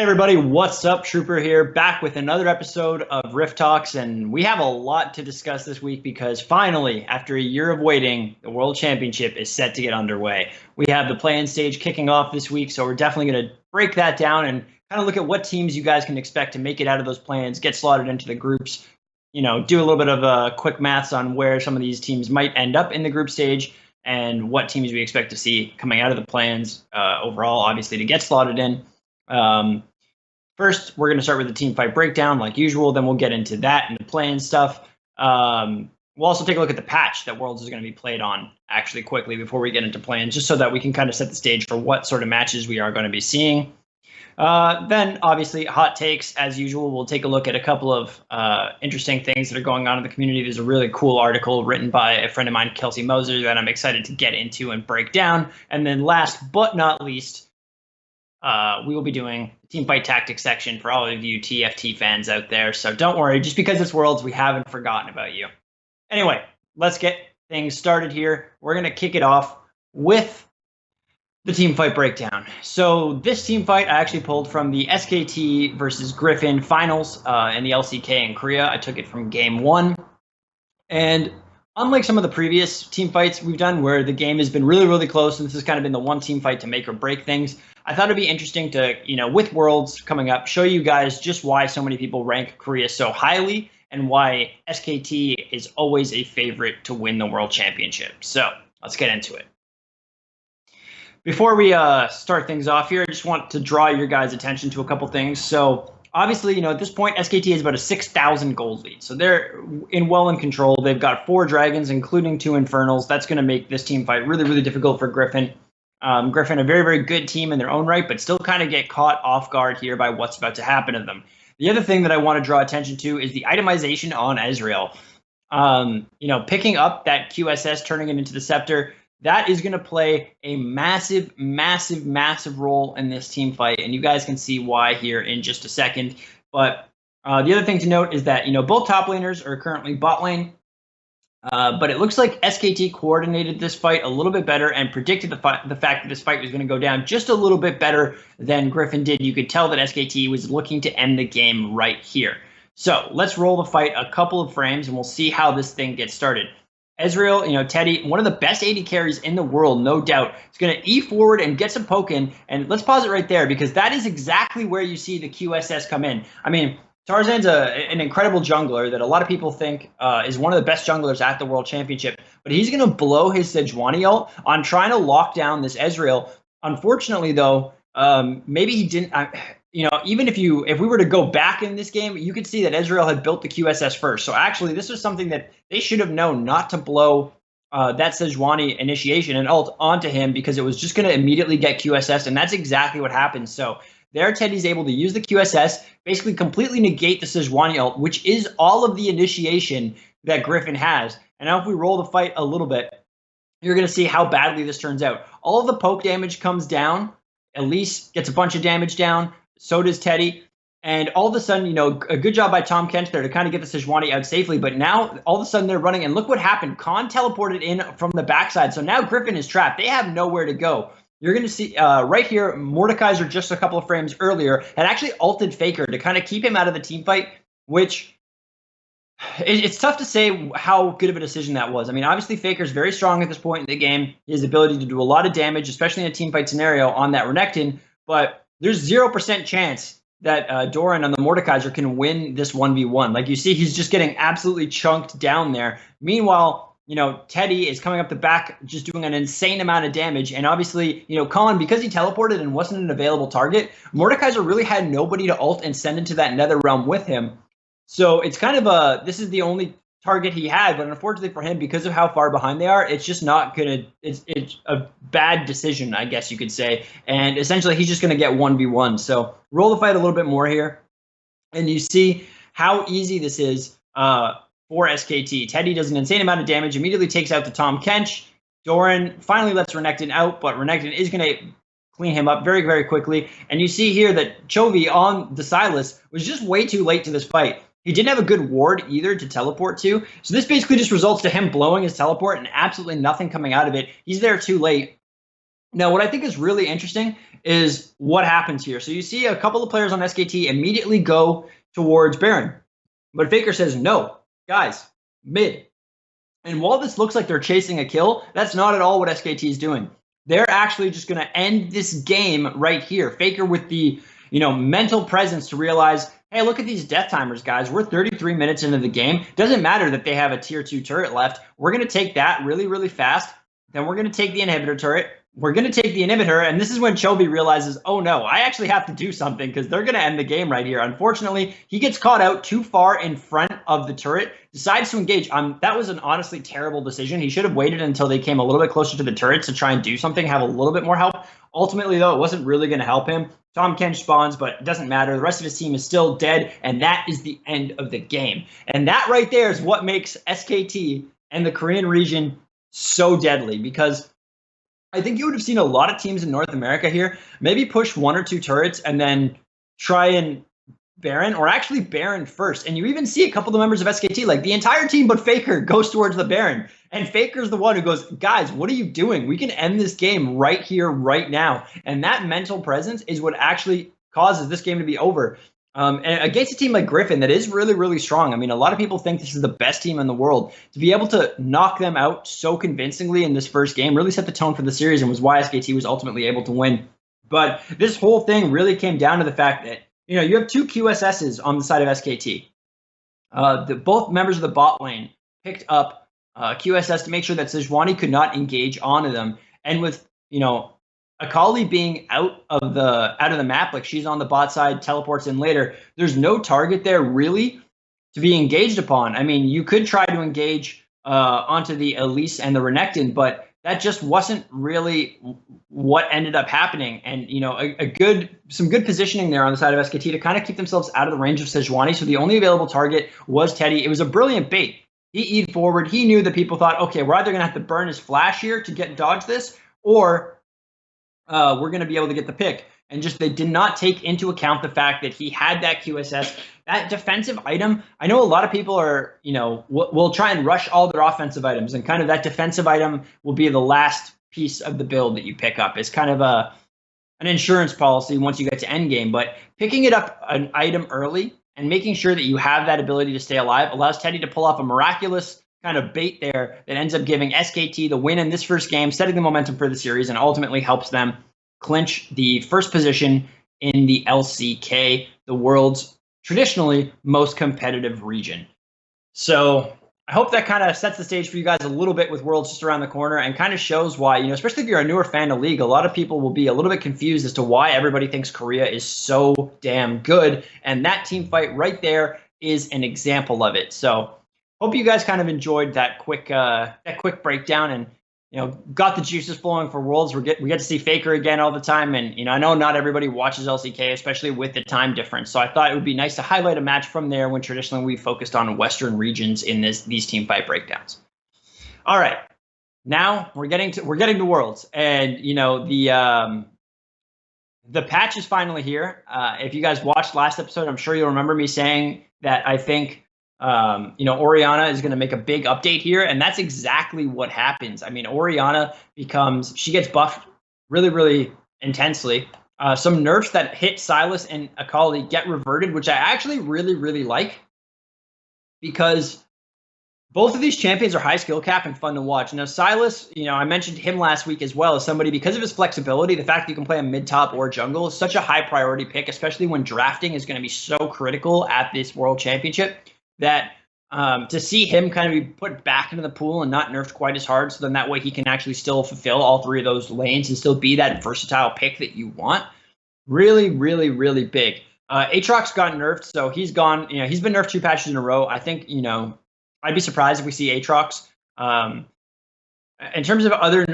Hey everybody, what's up? Trooper here, back with another episode of Rift Talks, and we have a lot to discuss this week because finally, after a year of waiting, the World Championship is set to get underway. We have the play-in stage kicking off this week, so we're definitely going to break that down and kind of look at what teams you guys can expect to make it out of those play-ins, get slotted into the groups, do a little bit of quick maths on where some of these teams might end up in the group stage and what teams we expect to see coming out of the play-ins overall, obviously, to get slotted in. First, we're going to start with the Teamfight Breakdown like usual. Then we'll get into that and the play-in stuff. We'll also take a look at the patch that Worlds is going to be played on actually quickly before we get into play-ins, just so that we can kind of set the stage for what sort of matches we are going to be seeing. Then, obviously, hot takes. As usual, we'll take a look at a couple of interesting things that are going on in the community. There's a really cool article written by a friend of mine, Kelsey Moser, that I'm excited to get into and break down. And then last but not least, we will be doing the Teamfight Tactics section for all of you TFT fans out there. So don't worry, just because it's Worlds, we haven't forgotten about you. Anyway, let's get things started here. We're going to kick it off with the Teamfight Breakdown. So this team fight I actually pulled from the SKT versus Griffin finals in the LCK in Korea. I took it from game 1. And unlike some of the previous team fights we've done where the game has been really, really close, and this has kind of been the one team fight to make or break things, I thought it'd be interesting to, with Worlds coming up, show you guys just why so many people rank Korea so highly and why SKT is always a favorite to win the World Championship. So let's get into it. Before we start things off here, I just want to draw your guys' attention to a couple things. So obviously, at this point, SKT has about a 6,000 gold lead. So they're well in control. They've got 4 dragons, including 2 Infernals. That's going to make this team fight really, really difficult for Griffin. Griffin, a very, very good team in their own right, but still kind of get caught off guard here by what's about to happen to them. The other thing that I want to draw attention to is the itemization on Ezreal. Picking up that QSS, turning it into the Scepter, that is going to play a massive, massive, massive role in this team fight, and you guys can see why here in just a second. But the other thing to note is that, both top laners are currently bot lane. But it looks like SKT coordinated this fight a little bit better and predicted the fact that this fight was going to go down just a little bit better than Griffin did. You could tell that SKT was looking to end the game right here. So let's roll the fight a couple of frames and we'll see how this thing gets started. Ezreal, Teddy, one of the best AD carries in the world, no doubt. He's going to E forward and get some poke in. And let's pause it right there because that is exactly where you see the QSS come in. I mean, Tarzan's an incredible jungler that a lot of people think is one of the best junglers at the World Championship, but he's going to blow his Sejuani ult on trying to lock down this Ezreal. Unfortunately, though, maybe he didn't. Even if we were to go back in this game, you could see that Ezreal had built the QSS first. So actually, this was something that they should have known not to blow that Sejuani initiation and ult onto him because it was just going to immediately get QSS, and that's exactly what happened. So there, Teddy's able to use the QSS, basically completely negate the Sejuani ult, which is all of the initiation that Griffin has. And now if we roll the fight a little bit, you're going to see how badly this turns out. All of the poke damage comes down. Elise gets a bunch of damage down. So does Teddy. And all of a sudden, a good job by Tom Kent there to kind of get the Sejuani out safely. But now, all of a sudden, they're running. And look what happened. Khan teleported in from the backside. So now Griffin is trapped. They have nowhere to go. You're going to see right here, Mordekaiser just a couple of frames earlier had actually ulted Faker to kind of keep him out of the team fight, which it's tough to say how good of a decision that was. I mean, obviously Faker's very strong at this point in the game. His ability to do a lot of damage, especially in a team fight scenario on that Renekton, but there's 0% chance that Doran on the Mordekaiser can win this 1v1. Like you see, he's just getting absolutely chunked down there. Meanwhile, Teddy is coming up the back, just doing an insane amount of damage. And obviously, Colin, because he teleported and wasn't an available target, Mordekaiser really had nobody to ult and send into that nether realm with him. So it's kind of this is the only target he had. But unfortunately for him, because of how far behind they are, it's just not going to, it's a bad decision, I guess you could say. And essentially, he's just going to get 1v1. So roll the fight a little bit more here. And you see how easy this is for SKT. Teddy does an insane amount of damage, immediately takes out the Tom Kench. Doran finally lets Renekton out, but Renekton is going to clean him up very, very quickly. And you see here that Chovy on the Sylas was just way too late to this fight. He didn't have a good ward either to teleport to. So this basically just results to him blowing his teleport and absolutely nothing coming out of it. He's there too late. Now, what I think is really interesting is what happens here. So you see a couple of players on SKT immediately go towards Baron. But Faker says, no, guys, mid. And while this looks like they're chasing a kill, that's not at all what SKT is doing. They're actually just going to end this game right here. Faker with the, mental presence to realize, hey, look at these death timers, guys. We're 33 minutes into the game. Doesn't matter that they have a tier 2 turret left. We're going to take that really, really fast. Then we're going to take the inhibitor turret. We're going to take the inhibitor, and this is when Chovy realizes, oh no, I actually have to do something because they're going to end the game right here. Unfortunately, he gets caught out too far in front of the turret, decides to engage. That was an honestly terrible decision. He should have waited until they came a little bit closer to the turret to try and do something, have a little bit more help. Ultimately, though, it wasn't really going to help him. Tom Kench spawns, but it doesn't matter. The rest of his team is still dead, and that is the end of the game. And that right there is what makes SKT and the Korean region so deadly, because I think you would have seen a lot of teams in North America here maybe push 1 or 2 turrets and then try and Baron, or actually Baron first. And you even see a couple of the members of SKT, like the entire team but Faker, goes towards the Baron. And Faker's the one who goes, guys, what are you doing? We can end this game right here, right now. And that mental presence is what actually causes this game to be over. And against a team like Griffin that is really, really strong. I mean, a lot of people think this is the best team in the world. To be able to knock them out so convincingly in this first game really set the tone for the series and was why SKT was ultimately able to win. But this whole thing really came down to the fact that, you have 2 QSSs on the side of SKT. Both members of the bot lane picked up QSS to make sure that Sejuani could not engage onto them. And with, Akali being out of the map, like she's on the bot side, teleports in later, there's no target there really to be engaged upon. I mean, you could try to engage onto the Elise and the Renekton, but that just wasn't really what ended up happening. And, some good positioning there on the side of SKT to kind of keep themselves out of the range of Sejuani. So the only available target was Teddy. It was a brilliant bait. He E'd forward. He knew that people thought, okay, we're either going to have to burn his flash here to dodge this, or we're going to be able to get the pick. And just they did not take into account the fact that he had that QSS, that defensive item. I know a lot of people are, will try and rush all their offensive items, and kind of that defensive item will be the last piece of the build that you pick up. It's kind of an insurance policy once you get to endgame. But picking it up an item early and making sure that you have that ability to stay alive allows Teddy to pull off a miraculous kind of bait there that ends up giving SKT the win in this first game, setting the momentum for the series, and ultimately helps them clinch the first position in the LCK, the world's traditionally most competitive region. So I hope that kind of sets the stage for you guys a little bit with Worlds just around the corner, and kind of shows why, especially if you're a newer fan of League, a lot of people will be a little bit confused as to why everybody thinks Korea is so damn good. And that team fight right there is an example of it. So hope you guys kind of enjoyed that quick breakdown, and got the juices flowing for Worlds. We get to see Faker again all the time, and I know not everybody watches LCK, especially with the time difference. So I thought it would be nice to highlight a match from there when traditionally we focused on Western regions in these team fight breakdowns. All right, now we're getting to Worlds, and the patch is finally here. If you guys watched last episode, I'm sure you'll remember me saying that I think Orianna is going to make a big update here, and that's exactly what happens. I mean, Orianna she gets buffed really, really intensely. Some nerfs that hit Sylas and Akali get reverted, which I actually really, really like, because both of these champions are high skill cap and fun to watch. Now, Sylas, I mentioned him last week as well as somebody, because of his flexibility, the fact that you can play a mid-top or jungle is such a high priority pick, especially when drafting is going to be so critical at this World Championship, that to see him kind of be put back into the pool and not nerfed quite as hard, so then that way he can actually still fulfill all 3 of those lanes and still be that versatile pick that you want. Really, really, really big. Aatrox got nerfed, so he's gone. He's been nerfed 2 patches in a row. I think, I'd be surprised if we see Aatrox. In terms of other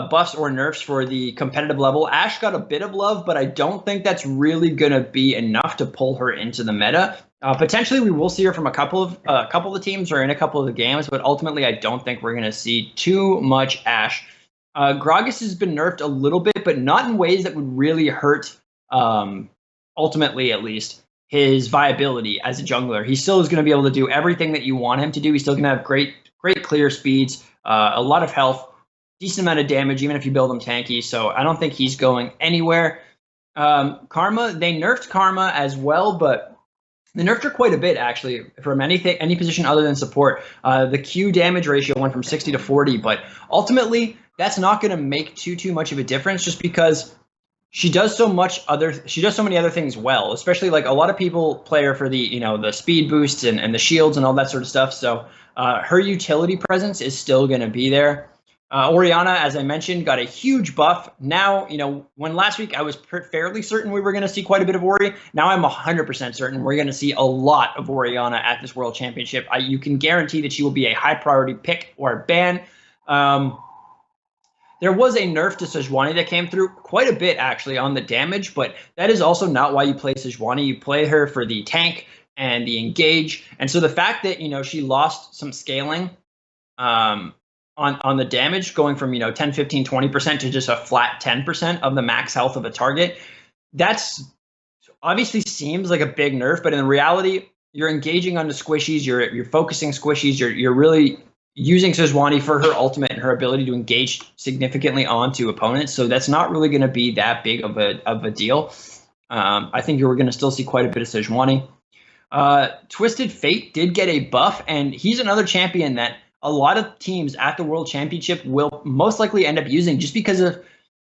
buffs or nerfs for the competitive level, Ashe got a bit of love, but I don't think that's really going to be enough to pull her into the meta. Potentially, we will see her from a couple of the teams or in a couple of the games, but ultimately, I don't think we're going to see too much Ashe. Gragas has been nerfed a little bit, but not in ways that would really hurt, ultimately at least, his viability as a jungler. He still is going to be able to do everything that you want him to do. He's still going to have great clear speeds, a lot of health, decent amount of damage, even if you build him tanky. So I don't think he's going anywhere. Karma, they nerfed Karma as well, but they nerfed her quite a bit, actually, from any position other than support. The Q damage ratio went from 60 to 40, but ultimately, that's not going to make too much of a difference, just because she does so many other things well. Especially, like, a lot of people play her for the the speed boosts and the shields and all that sort of stuff. So her utility presence is still going to be there. Orianna, as I mentioned, got a huge buff. Now, when last week I was fairly certain we were going to see quite a bit of Ori, now I'm 100% certain we're going to see a lot of Orianna at this World Championship. You can guarantee that she will be a high priority pick or ban. There was a nerf to Sejuani that came through quite a bit, actually, on the damage, but that is also not why you play Sejuani. You play her for the tank and the engage. And so the fact that, she lost some scaling on the damage, going from 10, 15, 20% to just a flat 10% of the max health of a target, that's obviously seems like a big nerf, but in reality, you're engaging on the squishies, you're focusing squishies, you're really using Sejuani for her ultimate and her ability to engage significantly onto opponents. So that's not really going to be that big of a deal. I think you're going to still see quite a bit of Sejuani. Twisted Fate did get a buff, and he's another champion that a lot of teams at the World Championship will most likely end up using, just because of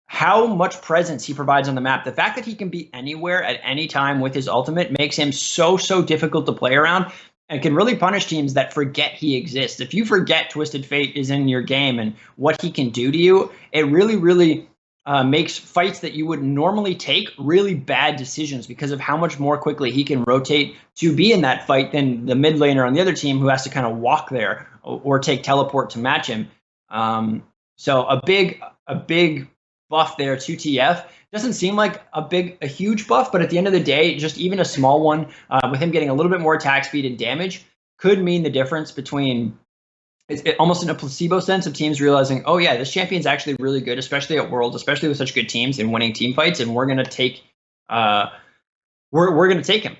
how much presence he provides on the map. The fact that he can be anywhere at any time with his ultimate makes him so difficult to play around, and can really punish teams that forget he exists. If you forget Twisted Fate is in your game and what he can do to you, it really makes fights that you would normally take really bad decisions, because of how much more quickly he can rotate to be in that fight than the mid laner on the other team, who has to kind of walk there or take teleport to match him. So a big buff there to TF. Doesn't seem like a huge buff, but at the end of the day, just even a small one, with him getting a little bit more attack speed and damage, could mean the difference between almost in a placebo sense of teams realizing, oh yeah, this champion's actually really good, especially at Worlds, especially with such good teams and winning team fights, and we're gonna take we're gonna take him.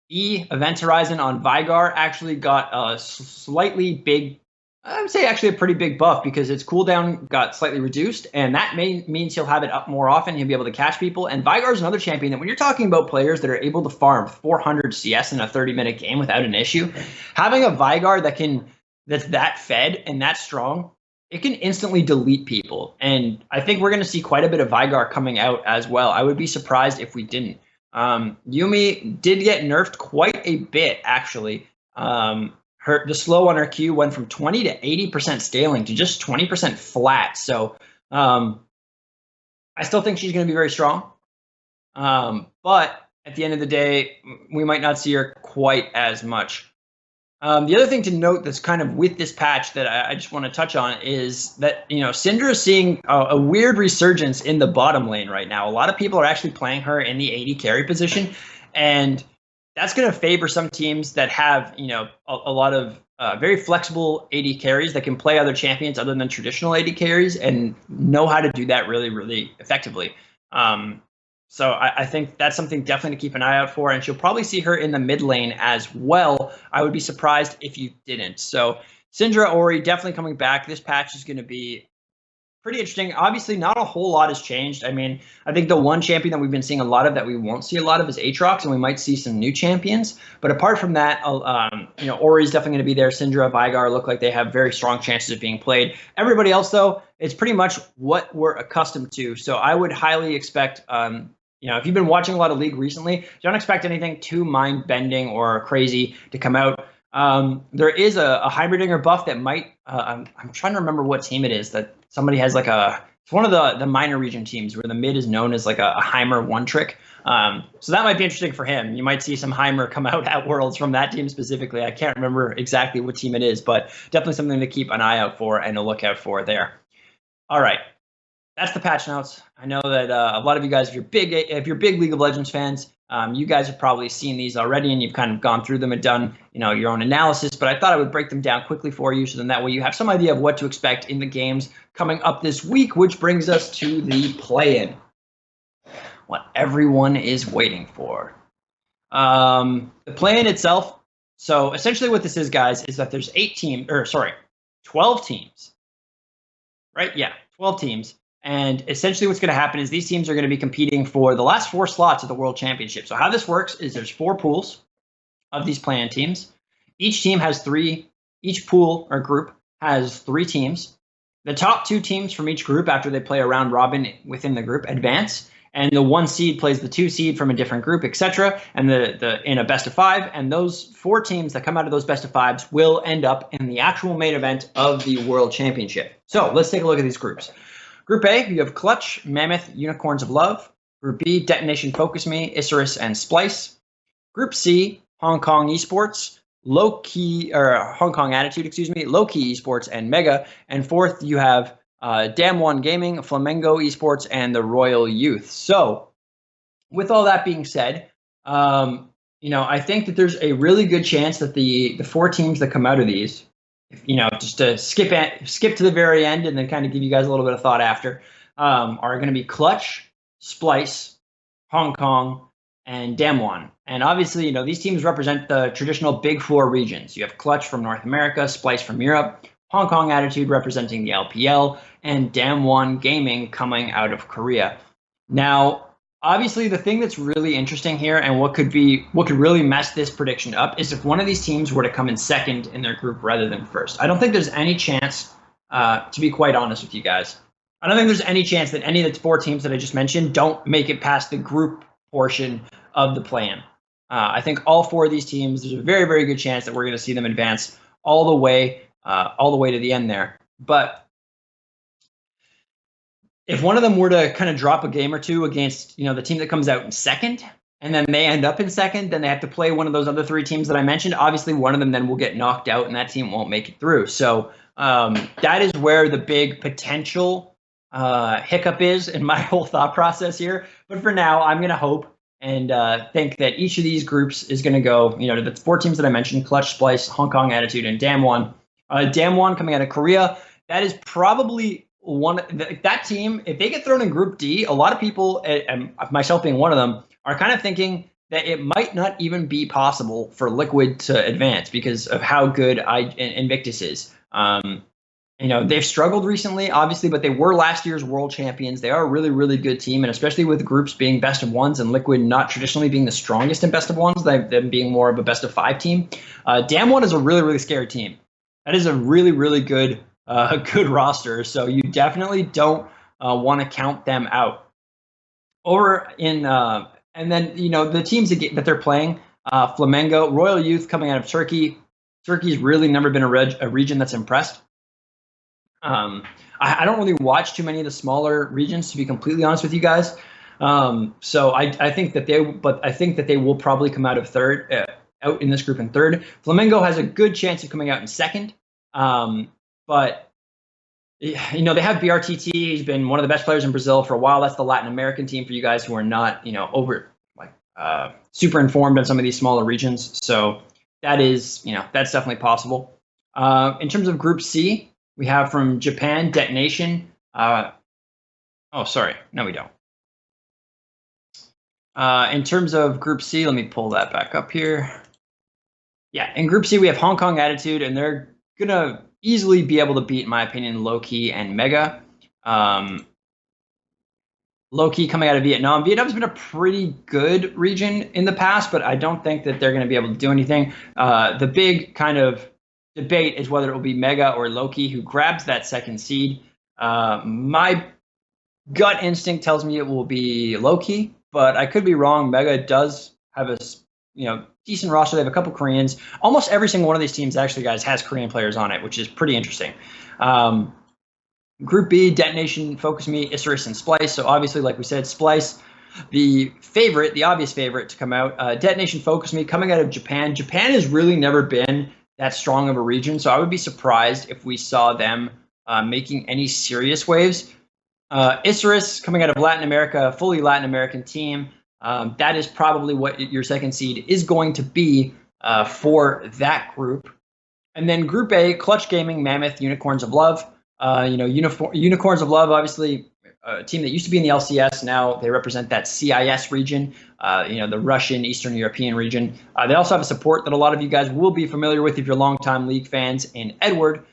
Event Horizon on Vigar actually got a slightly big, I would say actually a pretty big buff, because its cooldown got slightly reduced, and that means he'll have it up more often. He'll be able to catch people. And Vigar is another champion that, when you're talking about players that are able to farm 400 CS in a 30-minute game without an issue, having a Vigar that's that fed and that strong, it can instantly delete people. And I think we're going to see quite a bit of Vigar coming out as well. I would be surprised if we didn't. Yuumi did get nerfed quite a bit, actually. The slow on her Q went from 20 to 80% scaling to just 20% flat. So I still think she's going to be very strong. But at the end of the day, we might not see her quite as much. The other thing to note that's kind of with this patch that I just want to touch on is that, Syndra is seeing a weird resurgence in the bottom lane right now. A lot of people are actually playing her in the AD carry position, and that's going to favor some teams that have, a lot of very flexible AD carries that can play other champions other than traditional AD carries and know how to do that really effectively. So I think that's something definitely to keep an eye out for, and you'll probably see her in the mid lane as well. I would be surprised if you didn't. So Syndra, Ori, definitely coming back. This patch is going to be pretty interesting. Obviously, not a whole lot has changed. I mean, I think the one champion that we've been seeing a lot of that we won't see a lot of is Aatrox, and we might see some new champions. But apart from that, Ori's definitely going to be there. Syndra, Vigar look like they have very strong chances of being played. Everybody else, though, it's pretty much what we're accustomed to. So I would highly expect, if you've been watching a lot of League recently, don't expect anything too mind-bending or crazy to come out. There is a Hybridinger buff that might, I'm trying to remember what team it is, that somebody has it's one of the minor region teams where the mid is known as like a Heimer one trick. So that might be interesting for him. You might see some Heimer come out at Worlds from that team specifically. I can't remember exactly what team it is, but definitely something to keep an eye out for and a lookout for there. All right. That's the patch notes. I know that a lot of you guys, if you're big League of Legends fans, you guys have probably seen these already, and you've kind of gone through them and done, your own analysis. But I thought I would break them down quickly for you, so then that way you have some idea of what to expect in the games coming up this week, which brings us to the play-in, what everyone is waiting for. The play-in itself. So essentially, what this is, guys, is that there's 12 teams right? Yeah, 12 teams. And essentially what's going to happen is these teams are going to be competing for the last 4 slots of the World Championship. So how this works is there's 4 pools of these play-in teams. Each team has 3, each pool or group has 3 teams. The top 2 teams from each group, after they play a round robin within the group, advance. And the 1 seed plays the 2 seed from a different group, etc. And the in a best of 5. And those 4 teams that come out of those best of 5s will end up in the actual main event of the World Championship. So let's take a look at these groups. Group A, you have Clutch, Mammoth, Unicorns of Love. Group B, Detonation, Focus Me, Isurus, and Splice. Group C, Hong Kong Esports, Hong Kong Attitude, Low-Key Esports, and Mega. And fourth, you have Dam One Gaming, Flamengo Esports, and the Royal Youth. So, with all that being said, I think that there's a really good chance that the 4 teams that come out of these, just to skip to the very end and then kind of give you guys a little bit of thought after, are going to be Clutch, Splice, Hong Kong, and Damwon. And obviously, these teams represent the traditional Big 4 regions. You have Clutch from North America, Splice from Europe, Hong Kong Attitude representing the LPL, and Damwon Gaming coming out of Korea. Now, obviously, the thing that's really interesting here and what could really mess this prediction up is if one of these teams were to come in second in their group rather than first. I don't think there's any chance, to be quite honest with you guys, I don't think there's any chance that any of the 4 teams that I just mentioned don't make it past the group portion of the play-in. I think all 4 of these teams, there's a very, very good chance that we're going to see them advance all the way to the end there. But if one of them were to kind of drop a game or two against, the team that comes out in second, and then they end up in second, then they have to play one of those other 3 teams that I mentioned. Obviously, one of them then will get knocked out, and that team won't make it through. So that is where the big potential hiccup is in my whole thought process here. But for now, I'm going to hope and think that each of these groups is going to go, to the 4 teams that I mentioned: Clutch, Splice, Hong Kong Attitude, and Damwon. Damwon coming out of Korea, that is probably that team. If they get thrown in Group D, a lot of people, and myself being one of them, are kind of thinking that it might not even be possible for Liquid to advance because of how good Invictus is. They've struggled recently, obviously, but they were last year's world champions. They are a really, really good team, and especially with groups being best of 1s and Liquid not traditionally being the strongest in best of 1s, them being more of a best of 5 team. Damwon is a really, really scary team. That is a really, really good roster, so you definitely don't want to count them out. And then the teams that they're playing, Flamengo, Royal Youth coming out of Turkey. Turkey's really never been a region that's impressed. I don't really watch too many of the smaller regions, to be completely honest with you guys. So I think that they will probably come out of out in this group in third. Flamengo has a good chance of coming out in second. But they have BRTT. He's been one of the best players in Brazil for a while. That's the Latin American team for you guys who are not, super informed on some of these smaller regions. So that is, that's definitely possible. In terms of Group C, we have from Japan, Detonation. Sorry. No, we don't. In terms of Group C, let me pull that back up here. Yeah, in Group C, we have Hong Kong Attitude, and they're going to easily be able to beat, in my opinion, Low-Key and Mega. Low-Key coming out of Vietnam. Vietnam's been a pretty good region in the past, but I don't think that they're going to be able to do anything. The big kind of debate is whether it will be Mega or Low-Key who grabs that second seed. My gut instinct tells me it will be Low-Key, but I could be wrong. Mega does have a decent roster. They have a couple Koreans. Almost every single one of these teams, actually, guys, has Korean players on it, which is pretty interesting. Group B, Detonation, Focus Me, Isurus, and Splice. So obviously, like we said, Splice, the obvious favorite to come out. Detonation, Focus Me, coming out of Japan. Japan has really never been that strong of a region, so I would be surprised if we saw them making any serious waves. Isurus, coming out of Latin America, fully Latin American team. That is probably what your second seed is going to be for that group. And then Group A, Clutch Gaming, Mammoth, Unicorns of Love. Unicorns of Love, obviously, a team that used to be in the LCS. Now they represent that CIS region, the Russian, Eastern European region. They also have a support that a lot of you guys will be familiar with if you're longtime League fans in Edward.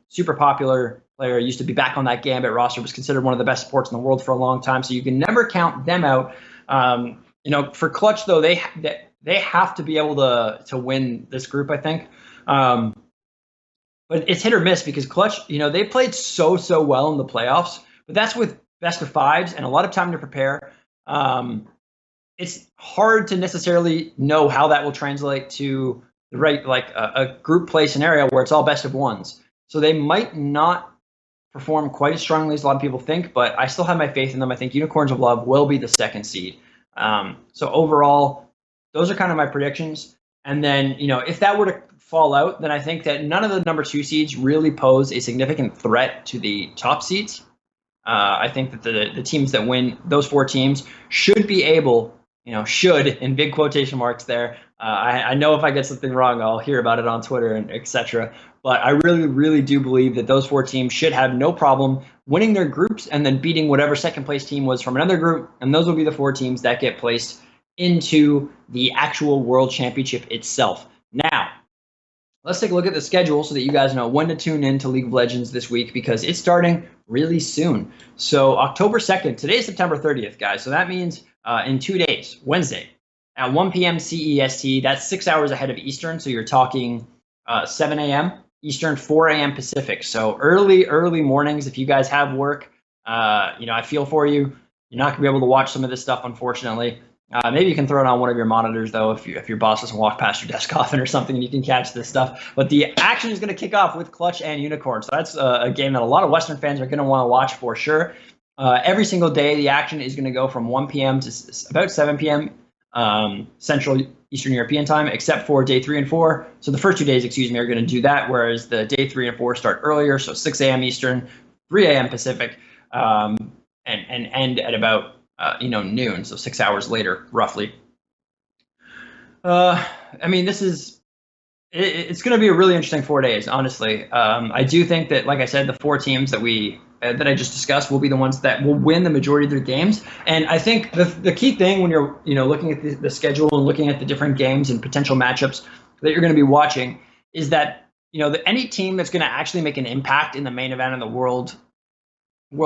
Super popular player, used to be back on that Gambit roster, was considered one of the best supports in the world for a long time. So you can never count them out. For Clutch though, they have to be able to win this group, I think. But it's hit or miss because Clutch, they played so well in the playoffs, but that's with best of fives and a lot of time to prepare. It's hard to necessarily know how that will translate to the right, like a group play scenario where it's all best of ones. So they might not perform quite as strongly as a lot of people think, but I still have my faith in them. I think Unicorns of Love will be the second seed. So overall, those are kind of my predictions. And then, if that were to fall out, then I think that none of the number 2 seeds really pose a significant threat to the top seeds. I think that the teams that win, those 4 teams, should be able, should, in big quotation marks there. I know if I get something wrong, I'll hear about it on Twitter and etc. But I really, really do believe that those 4 teams should have no problem winning their groups and then beating whatever second place team was from another group. And those will be the 4 teams that get placed into the actual World Championship itself. Now, let's take a look at the schedule so that you guys know when to tune in to League of Legends this week, because it's starting really soon. So October 2nd, today is September 30th, guys. So that means in 2 days, Wednesday, at 1 p.m. CEST, that's 6 hours ahead of Eastern. So you're talking 7 a.m. Eastern, 4 a.m. Pacific. So early mornings. If you guys have work, I feel for you. You're not going to be able to watch some of this stuff, unfortunately. Maybe you can throw it on one of your monitors, though, if your boss doesn't walk past your desk often or something, and you can catch this stuff. But the action is going to kick off with Clutch and Unicorn. So that's a game that a lot of Western fans are going to want to watch for sure. Every single day, the action is going to go from 1 p.m. to about 7 p.m. Central Eastern European time, except for day 3 and 4. So the first 2 days, are going to do that, whereas the day 3 and 4 start earlier, so 6 a.m. Eastern, 3 a.m. Pacific, and end at about noon, so 6 hours later, roughly. It's going to be a really interesting 4 days, honestly. I do think that, like I said, the 4 teams that that I just discussed will be the ones that will win the majority of their games. And I think the key thing when you're looking at the schedule and looking at the different games and potential matchups that you're going to be watching is that any team that's going to actually make an impact in the main event of the World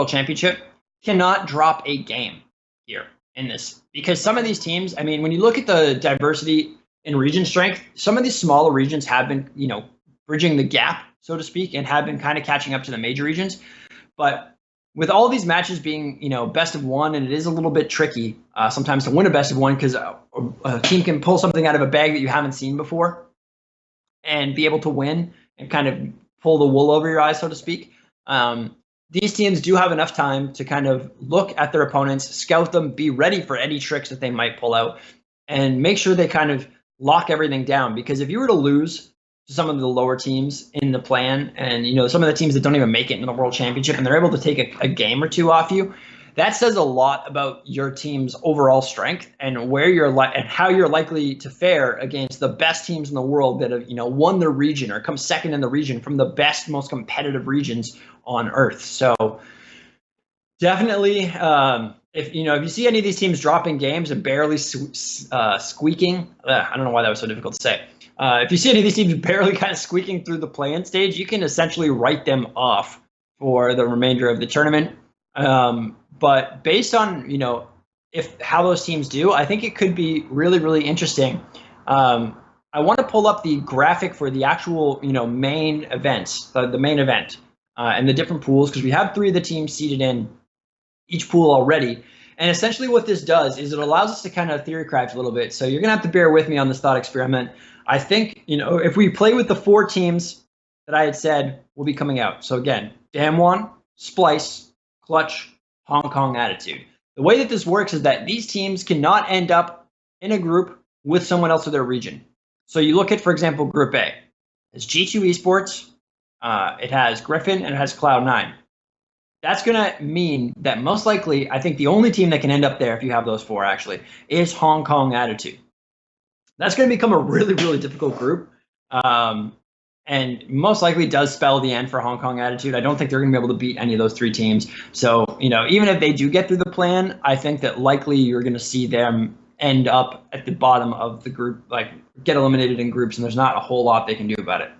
Championship cannot drop a game here in this, because some of these teams, when you look at the diversity in region strength, some of these smaller regions have been, bridging the gap, so to speak, and have been kind of catching up to the major regions. But with all these matches being, best of one, and it is a little bit tricky sometimes to win a best of one, because a team can pull something out of a bag that you haven't seen before and be able to win and kind of pull the wool over your eyes, so to speak. These teams do have enough time to kind of look at their opponents, scout them, be ready for any tricks that they might pull out, and make sure they kind of lock everything down. Because if you were to lose to some of the lower teams in the plan, and some of the teams that don't even make it into the World Championship, and they're able to take a game or 2 off you, that says a lot about your team's overall strength and where and how you're likely to fare against the best teams in the world that have won their region or come second in the region from the best, most competitive regions on Earth. So definitely, if you see any of these teams dropping games and barely squeaking, I don't know why that was so difficult to say. If you see any of these teams barely kind of squeaking through the play-in stage, you can essentially write them off for the remainder of the tournament. But based on how those teams do, I think it could be really, really interesting. I want to pull up the graphic for the actual main events, the main event, and the different pools, because we have 3 of the teams seated in each pool already. And essentially what this does is it allows us to kind of theory craft a little bit. So you're going to have to bear with me on this thought experiment. I think, if we play with the 4 teams that I had said will be coming out. So again, Damwon, Splice, Clutch, Hong Kong Attitude. The way that this works is that these teams cannot end up in a group with someone else of their region. So you look at, for example, Group A. It's G2 Esports, it has Griffin, and it has Cloud9. That's going to mean that most likely, I think the only team that can end up there, if you have those 4 actually, is Hong Kong Attitude. That's going to become a really, really difficult group. And most likely does spell the end for Hong Kong Attitude. I don't think they're going to be able to beat any of those 3 teams. So, even if they do get through the plan, I think that likely you're going to see them end up at the bottom of the group, like get eliminated in groups, and there's not a whole lot they can do about it.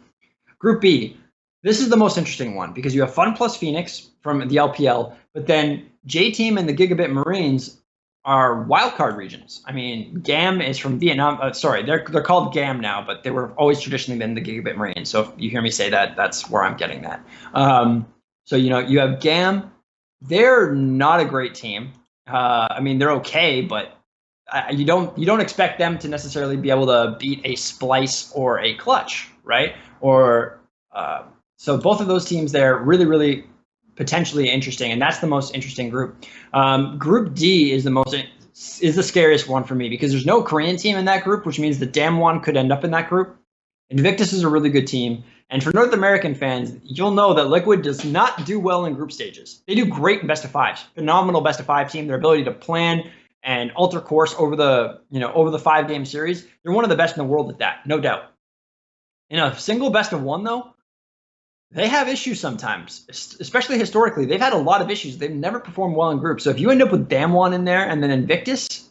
Group B, This is the most interesting one because you have Fun plus Phoenix from the LPL, but then J Team and the Gigabit Marines are wildcard regions. I mean, GAM is from Vietnam. Sorry, they're called GAM now, but they were always traditionally been the Gigabit Marines. So if you hear me say that, that's where I'm getting that. So you have GAM. They're not a great team. I mean, they're okay, but you don't expect them to necessarily be able to beat a Splice or a Clutch, right? Or so both of those teams there really, really potentially interesting, and that's the most interesting group. Group D is the scariest one for me because there's no Korean team in that group, which means the Damwon could end up in that group. Invictus is a really good team. And for North American fans, you'll know that Liquid does not do well in group stages. They do great in best of fives. Phenomenal best of five team. Their ability to plan and alter course over the 5-game series. They're one of the best in the world at that, no doubt. In a single best of one, though, they have issues sometimes, especially historically. They've had a lot of issues. They've never performed well in groups. So if you end up with Damwon in there and then Invictus,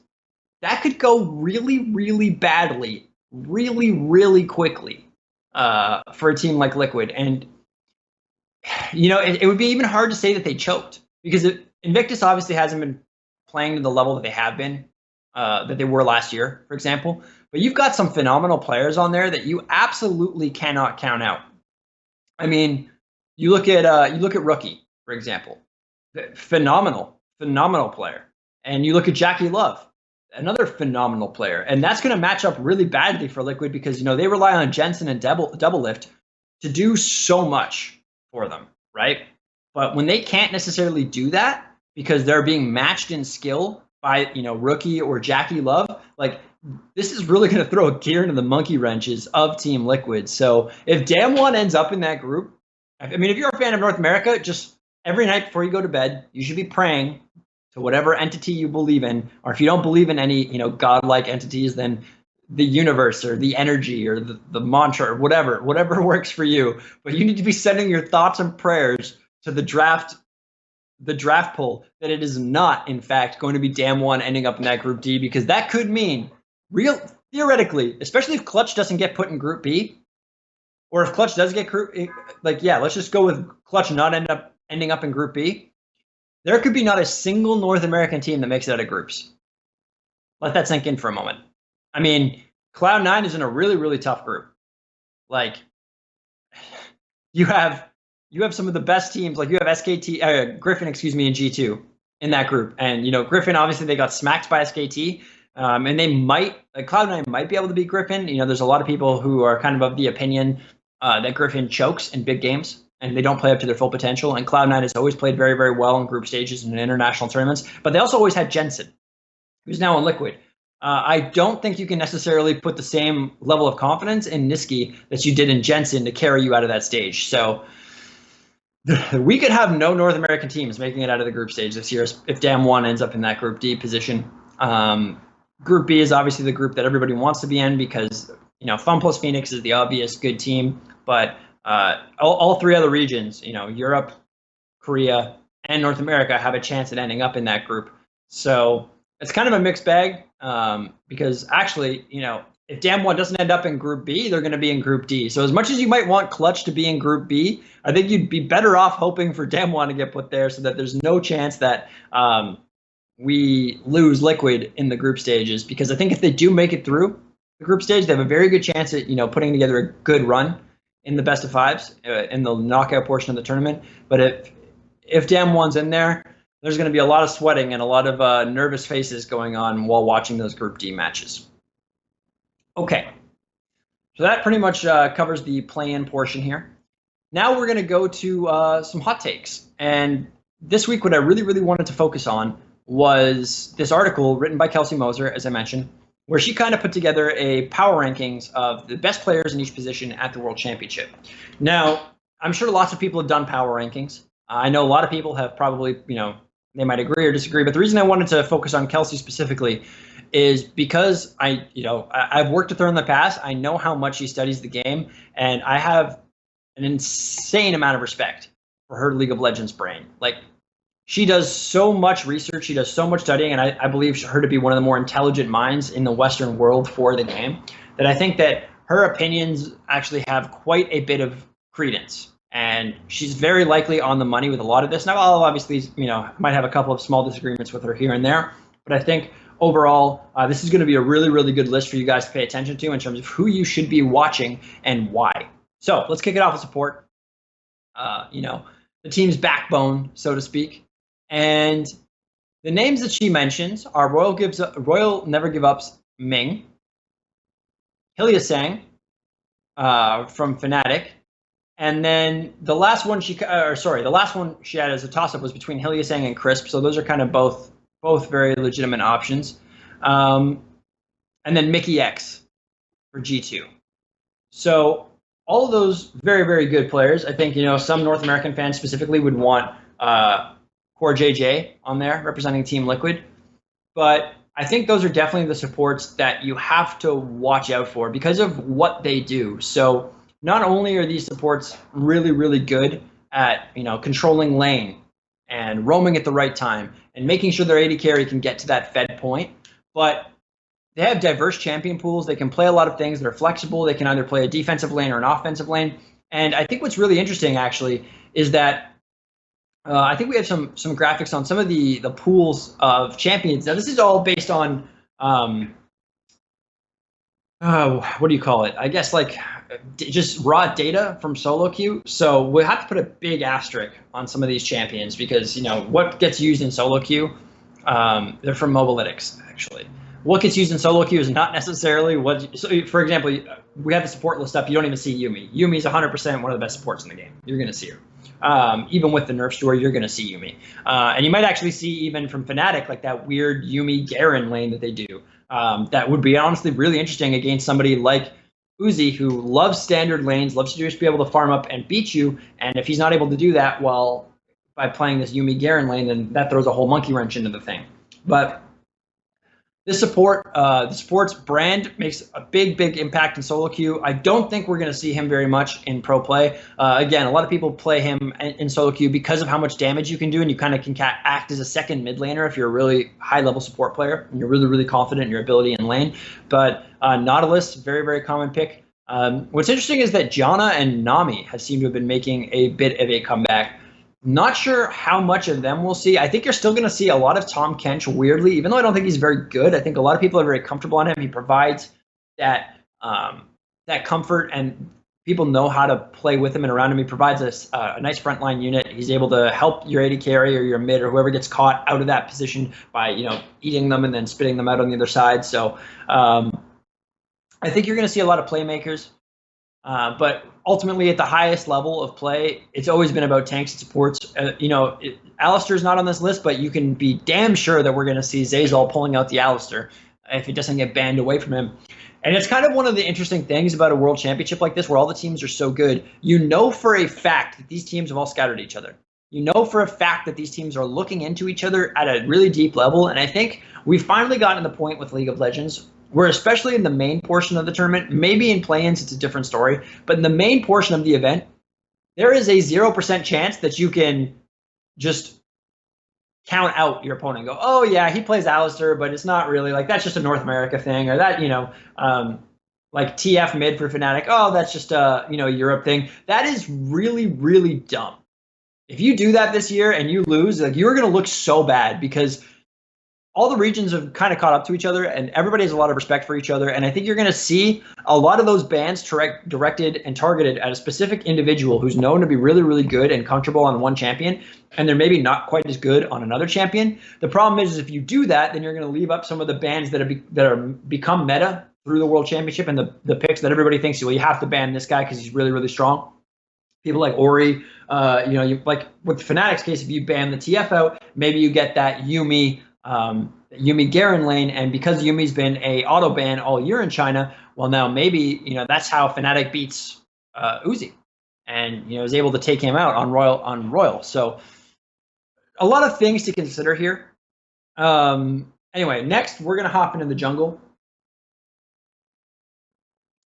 that could go really, really badly, really, really quickly for a team like Liquid. And, it would be even hard to say that they choked because Invictus obviously hasn't been playing to the level that they have been, that they were last year, for example. But you've got some phenomenal players on there that you absolutely cannot count out. I mean, you look at Rookie, for example, phenomenal player, and you look at Jackie Love, another phenomenal player, and that's going to match up really badly for Liquid because they rely on Jensen and Double Lift to do so much for them, right? But when they can't necessarily do that because they're being matched in skill by Rookie or Jackie Love, like this is really going to throw a gear into the monkey wrenches of Team Liquid. So if Damwon ends up in that group, I mean, if you're a fan of North America, just every night before you go to bed, you should be praying to whatever entity you believe in, or if you don't believe in any, godlike entities, then the universe or the energy or the mantra or whatever works for you. But you need to be sending your thoughts and prayers to the draft pool that it is not, in fact, going to be Damwon ending up in that Group D, because that could mean theoretically, especially if Clutch doesn't get put in Group B, or if Clutch does get let's just go with Clutch not ending up in Group B. There could be not a single North American team that makes it out of groups. Let that sink in for a moment. I mean, Cloud9 is in a really, really tough group. Like, you have some of the best teams. Like, you have Griffin, in G2 in that group. And, Griffin, obviously, they got smacked by SKT. And they Cloud9 might be able to beat Griffin. There's a lot of people who are kind of the opinion that Griffin chokes in big games and they don't play up to their full potential. And Cloud9 has always played very, very well in group stages and in international tournaments. But they also always had Jensen, who's now in Liquid. I don't think you can necessarily put the same level of confidence in Niski that you did in Jensen to carry you out of that stage. So we could have no North American teams making it out of the group stage this year if Damwon ends up in that Group D position. Group B is obviously the group that everybody wants to be in because, Fun plus Phoenix is the obvious good team. But all three other regions, Europe, Korea, and North America have a chance at ending up in that group. So it's kind of a mixed bag because actually, if Damwon doesn't end up in Group B, they're going to be in Group D. So as much as you might want Clutch to be in Group B, I think you'd be better off hoping for Damwon to get put there so that there's no chance that we lose Liquid in the group stages. Because I think if they do make it through the group stage, they have a very good chance at putting together a good run in the best of fives in the knockout portion of the tournament. But if Damwon's in there, there's going to be a lot of sweating and a lot of nervous faces going on while watching those Group D matches. Okay, so that pretty much covers the play-in portion here. Now we're going to go to some hot takes. And this week, what I really, really wanted to focus on was this article written by Kelsey Moser, as I mentioned, where she kind of put together a power rankings of the best players in each position at the World Championship. Now, I'm sure lots of people have done power rankings. I know a lot of people have probably, they might agree or disagree. But the reason I wanted to focus on Kelsey specifically is because I've worked with her in the past. I know how much she studies the game, and I have an insane amount of respect for her League of Legends brain. Like, she does so much research, she does so much studying, and I believe her to be one of the more intelligent minds in the Western world for the game, that I think that her opinions actually have quite a bit of credence and she's very likely on the money with a lot of this. Now, I'll obviously, might have a couple of small disagreements with her here and there, but I think overall, this is going to be a really, really good list for you guys to pay attention to in terms of who you should be watching and why. So let's kick it off with support. The team's backbone, so to speak. And the names that she mentions are Royal Never Give Up's Ming, Hylia from Fnatic, and then the last one she had as a toss-up was between Hylia and Crisp. So those are kind of both very legitimate options. And then Mickey X for G2. So all of those very, very good players. I think, some North American fans specifically would want Core JJ on there representing Team Liquid. But I think those are definitely the supports that you have to watch out for because of what they do. So not only are these supports really, really good at, controlling lane and roaming at the right time and making sure their AD carry can get to that fed point, but they have diverse champion pools. They can play a lot of things that are flexible. They can either play a defensive lane or an offensive lane. And I think what's really interesting, actually, is that I think we have some graphics on some of the pools of champions. Now, this is all based on, what do you call it? I guess just raw data from solo queue. So we'll have to put a big asterisk on some of these champions because, what gets used in solo queue, they're from Mobalytics, actually. What gets used in solo queue is not necessarily what. So, for example, we have the support list up. You don't even see Yuumi. Yuumi's 100% one of the best supports in the game. You're going to see her. Even with the nerf story, you're going to see Yuumi. And you might actually see even from Fnatic, like that weird Yuumi Garen lane that they do. That would be honestly really interesting against somebody like Uzi, who loves standard lanes, loves to just be able to farm up and beat you. And if he's not able to do that, well, by playing this Yuumi Garen lane, then that throws a whole monkey wrench into the thing. But the support's brand makes a big impact in solo queue. I don't think we're going to see him very much in pro play. Again, a lot of people play him in solo queue because of how much damage you can do, and you kind of can act as a second mid laner if you're a really high-level support player and you're really, really confident in your ability in lane. But Nautilus, very, very common pick. What's interesting is that Janna and Nami have seemed to have been making a bit of a comeback. Not sure how much of them we'll see. I think you're still going to see a lot of Tom Kench, weirdly, even though I don't think he's very good. I think a lot of people are very comfortable on him. He provides that comfort, and people know how to play with him and around him. He provides a nice frontline unit. He's able to help your AD carry or your mid or whoever gets caught out of that position by eating them and then spitting them out on the other side. So I think you're going to see a lot of playmakers. But ultimately, at the highest level of play, it's always been about tanks and supports. Alistar's not on this list, but you can be damn sure that we're going to see Zazal pulling out the Alistar if it doesn't get banned away from him. And it's kind of one of the interesting things about a world championship like this, where all the teams are so good. You know for a fact that these teams have all scouted each other. You know for a fact that these teams are looking into each other at a really deep level. And I think we've finally gotten to the point with League of Legends where, especially in the main portion of the tournament, maybe in play-ins it's a different story, but in the main portion of the event, there is a 0% chance that you can just count out your opponent and go, oh yeah, he plays Alistar, but it's not really, that's just a North America thing, or that, like TF mid for Fnatic, oh, that's just a, Europe thing. That is really, really dumb. If you do that this year and you lose, you're going to look so bad because all the regions have kind of caught up to each other and everybody has a lot of respect for each other. And I think you're going to see a lot of those bans directed and targeted at a specific individual who's known to be really, really good and comfortable on one champion, and they're maybe not quite as good on another champion. The problem is if you do that, then you're going to leave up some of the bans that are become meta through the World Championship and the picks that everybody thinks, well, you have to ban this guy because he's really, really strong. People like Ori, like with Fnatic's case, if you ban the TF out, maybe you get that Yuumi Garen lane, and because Yumi's been a auto ban all year in China, well, now maybe that's how Fnatic beats Uzi, and is able to take him out on Royal. So a lot of things to consider here. Anyway, next we're gonna hop into the jungle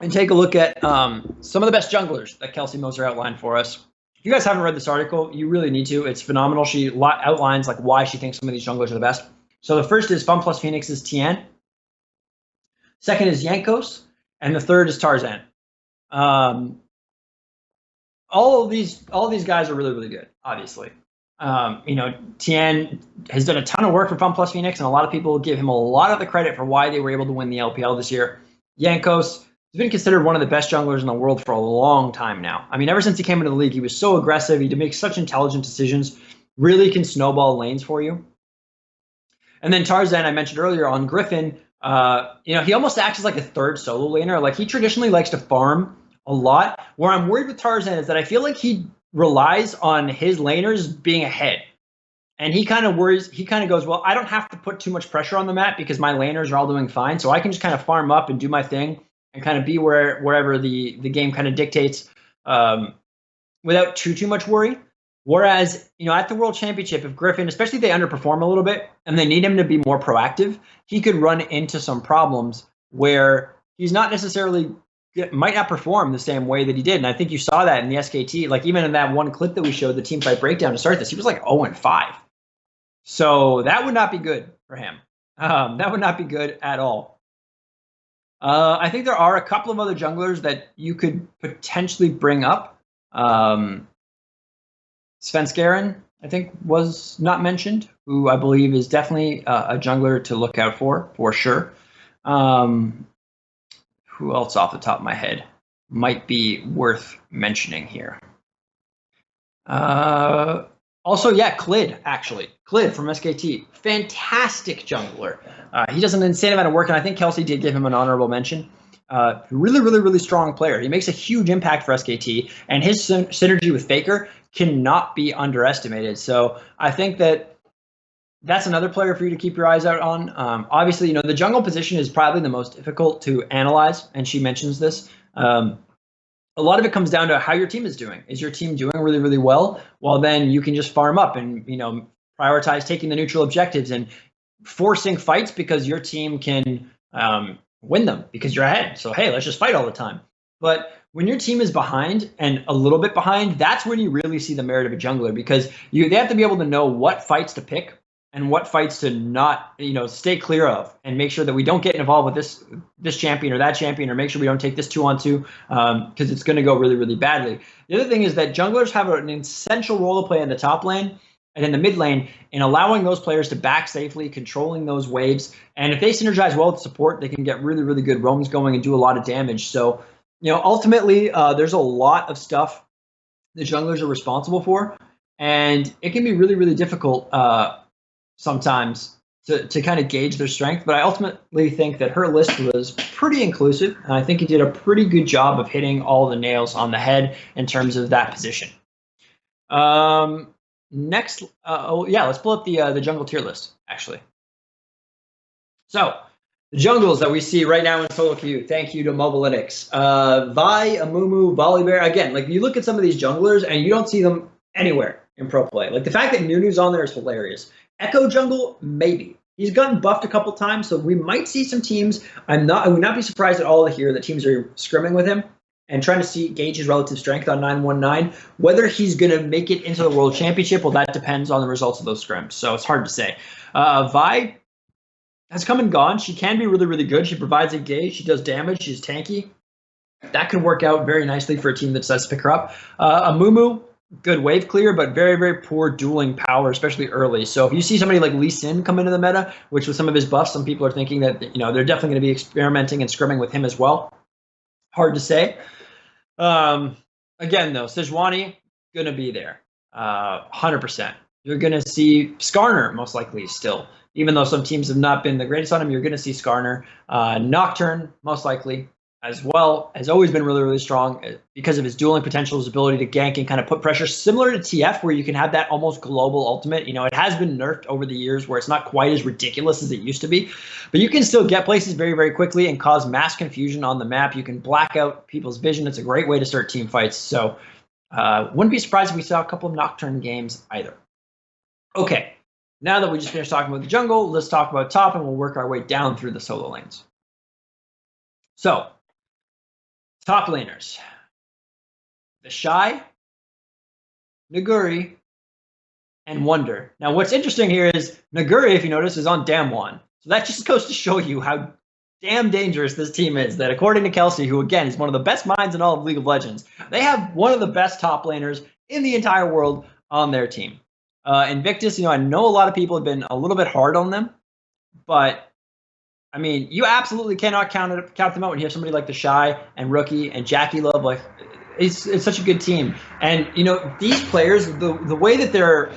and take a look at some of the best junglers that Kelsey Moser outlined for us. If you guys haven't read this article, you really need to. It's phenomenal. She outlines why she thinks some of these junglers are the best. So the first is Fun Plus Phoenix's Tian. Second is Yankos. And the third is Tarzan. all of these guys are really, really good, obviously. Tien has done a ton of work for Fun Plus Phoenix, and a lot of people give him a lot of the credit for why they were able to win the LPL this year. Jankos has been considered one of the best junglers in the world for a long time now. I mean, ever since he came into the league, he was so aggressive. He did make such intelligent decisions, really can snowball lanes for you. And then Tarzan, I mentioned earlier on Griffin, he almost acts as like a third solo laner. Like, he traditionally likes to farm a lot. Where I'm worried with Tarzan is that I feel like he relies on his laners being ahead. And he kind of worries, he kind of goes, well, I don't have to put too much pressure on the map because my laners are all doing fine. So I can just kind of farm up and do my thing and kind of be wherever the game kind of dictates without too much worry. Whereas, at the World Championship, if Griffin, especially if they underperform a little bit and they need him to be more proactive, he could run into some problems where he's not necessarily might not perform the same way that he did. And I think you saw that in the SKT. Like, even in that one clip that we showed, the Teamfight Breakdown to start this, he was like 0-5. So that would not be good for him. That would not be good at all. I think there are a couple of other junglers that you could potentially bring up. Svenskeren, I think, was not mentioned, who I believe is definitely a jungler to look out for sure. Who else off the top of my head might be worth mentioning here? Also, Clid, actually. Clid from SKT. Fantastic jungler. He does an insane amount of work, and I think Kelsey did give him an honorable mention. Really, really, really strong player. He makes a huge impact for SKT, and his synergy with Faker cannot be underestimated. So I think that's another player for you to keep your eyes out on. Obviously, the jungle position is probably the most difficult to analyze, and she mentions this. A lot of it comes down to how your team is doing. Is your team doing really, really well? Well, then you can just farm up and, prioritize taking the neutral objectives and forcing fights because your team can win them because you're ahead. So, hey, let's just fight all the time. But when your team is behind and a little bit behind, that's when you really see the merit of a jungler, because they have to be able to know what fights to pick and what fights to not, stay clear of, and make sure that we don't get involved with this champion or that champion, or make sure we don't take this 2-on-2 because it's going to go really, really badly. The other thing is that junglers have an essential role to play in the top lane and in the mid lane in allowing those players to back safely, controlling those waves. And if they synergize well with support, they can get really, really good roams going and do a lot of damage. So, ultimately, there's a lot of stuff the junglers are responsible for, and it can be really, really difficult sometimes to kind of gauge their strength. But I ultimately think that her list was pretty inclusive, and I think he did a pretty good job of hitting all the nails on the head in terms of that position. Next, let's pull up the jungle tier list, actually. So, the jungles that we see right now in solo queue, thank you to Mobalytics. Vi, Amumu, Volibear. Again, like, you look at some of these junglers and you don't see them anywhere in pro play. Like, the fact that Nunu's on there is hilarious. Echo jungle, maybe. He's gotten buffed a couple times, so we might see some teams. I would not be surprised at all to hear that teams are scrimming with him and trying to gauge his relative strength on 919. Whether he's going to make it into the World Championship, well, that depends on the results of those scrims, so it's hard to say. Vi has come and gone. She can be really, really good. She provides engage. She does damage. She's tanky. That could work out very nicely for a team that decides to pick her up. Amumu, good wave clear, but very, very poor dueling power, especially early. So if you see somebody like Lee Sin come into the meta, which with some of his buffs, some people are thinking that they're definitely going to be experimenting and scrimming with him as well. Hard to say. Again, though, Sejuani going to be there, 100%. You're going to see Skarner most likely still. Even though some teams have not been the greatest on him, you're going to see Skarner. Nocturne, most likely, as well, has always been really, really strong because of his dueling potential, his ability to gank and kind of put pressure, similar to TF, where you can have that almost global ultimate. It has been nerfed over the years where it's not quite as ridiculous as it used to be, but you can still get places very, very quickly and cause mass confusion on the map. You can black out people's vision. It's a great way to start team fights. So wouldn't be surprised if we saw a couple of Nocturne games either. Okay. Now that we just finished talking about the jungle, let's talk about top, and we'll work our way down through the solo lanes. So, top laners. The Shy, Naguri, and Wonder. Now, what's interesting here is Naguri, if you notice, is on Damwon. So that just goes to show you how damn dangerous this team is, that according to Kelsey, who again is one of the best minds in all of League of Legends, they have one of the best top laners in the entire world on their team. Invictus, I know a lot of people have been a little bit hard on them, but I mean, you absolutely cannot count them out when you have somebody like the Shy and Rookie and Jackie Love. Like, it's such a good team. And these players, the way that they're,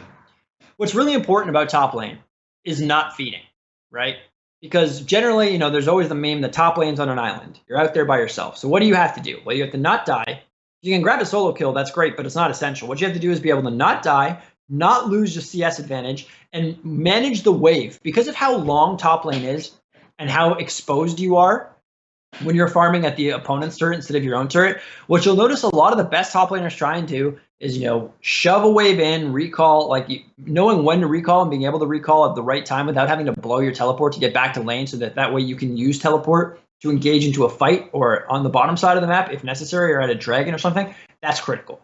what's really important about top lane is not feeding, right? Because generally, there's always the meme, the top lane's on an island. You're out there by yourself. So what do you have to do? Well, you have to not die. You can grab a solo kill, that's great, but it's not essential. What you have to do is be able to not die, not lose your CS advantage, and manage the wave. Because of how long top lane is and how exposed you are when you're farming at the opponent's turret instead of your own turret, what you'll notice a lot of the best top laners try and do is, shove a wave in, recall, knowing when to recall and being able to recall at the right time without having to blow your teleport to get back to lane, so that way you can use teleport to engage into a fight or on the bottom side of the map if necessary, or at a dragon or something. That's critical.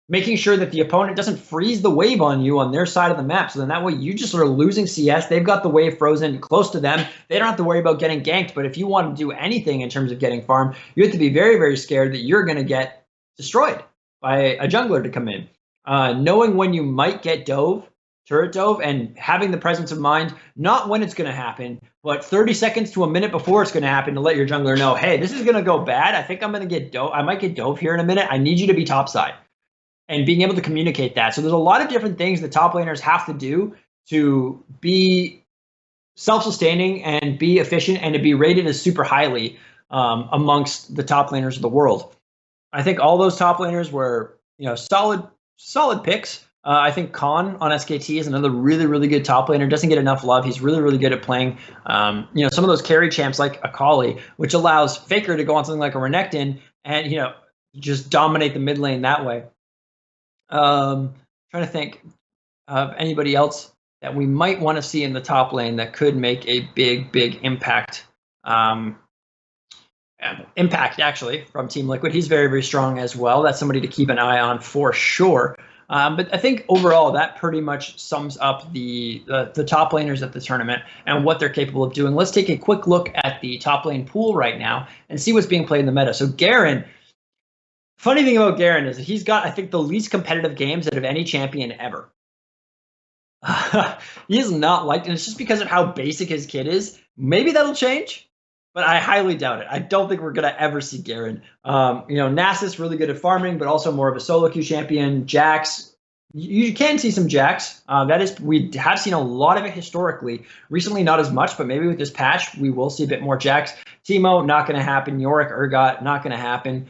Making sure that the opponent doesn't freeze the wave on you on their side of the map, so then that way you just are losing CS. They've got the wave frozen close to them. They don't have to worry about getting ganked, but if you want to do anything in terms of getting farm, you have to be very, very scared that you're going to get destroyed by a jungler to come in. Knowing when you might get turret dove, and having the presence of mind, not when it's going to happen, but 30 seconds to a minute before it's going to happen, to let your jungler know, hey, this is going to go bad. I think I'm going to get dove. I might get dove here in a minute. I need you to be topside. And being able to communicate that. So there's a lot of different things that top laners have to do to be self-sustaining and be efficient and to be rated as super highly amongst the top laners of the world. I think all those top laners were, solid picks. I think Khan on SKT is another really, really good top laner. Doesn't get enough love. He's really, really good at playing, some of those carry champs like Akali, which allows Faker to go on something like a Renekton and, just dominate the mid lane that way. Trying to think of anybody else that we might want to see in the top lane that could make a big, big impact. Impact actually from Team Liquid. He's very, very strong as well. That's somebody to keep an eye on for sure. But I think overall that pretty much sums up the top laners at the tournament and what they're capable of doing. Let's take a quick look at the top lane pool right now and see what's being played in the meta. So Garen. Funny thing about Garen is that he's got, I think, the least competitive games out of any champion ever. He is not liked, and it's just because of how basic his kit is. Maybe that'll change, but I highly doubt it. I don't think we're going to ever see Garen. Nasus really good at farming, but also more of a solo queue champion. Jax, you can see some Jax. We have seen a lot of it historically. Recently, not as much, but maybe with this patch, we will see a bit more Jax. Teemo, not going to happen. Yorick, Urgot, not going to happen.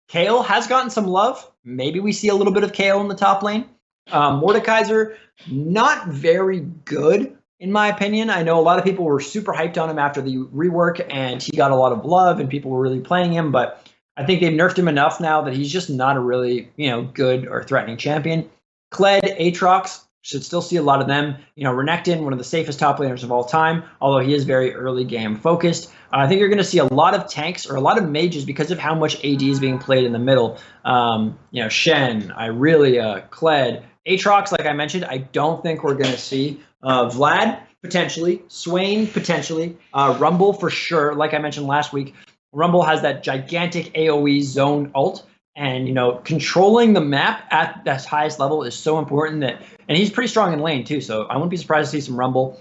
Kayle has gotten some love. Maybe we see a little bit of Kayle in the top lane. Mordekaiser, not very good, in my opinion. I know a lot of people were super hyped on him after the rework, and he got a lot of love, and people were really playing him, but I think they've nerfed him enough now that he's just not a really, good or threatening champion. Kled, Aatrox, should still see a lot of them. Renekton, one of the safest top laners of all time, although he is very early game focused. I think you're going to see a lot of tanks or a lot of mages because of how much AD is being played in the middle. Shen, Irelia, Kled, Aatrox, like I mentioned, I don't think we're going to see. Vlad, potentially. Swain, potentially. Rumble, for sure. Like I mentioned last week, Rumble has that gigantic AoE zone ult. And, controlling the map at that highest level is so important and he's pretty strong in lane too. So I wouldn't be surprised to see some Rumble.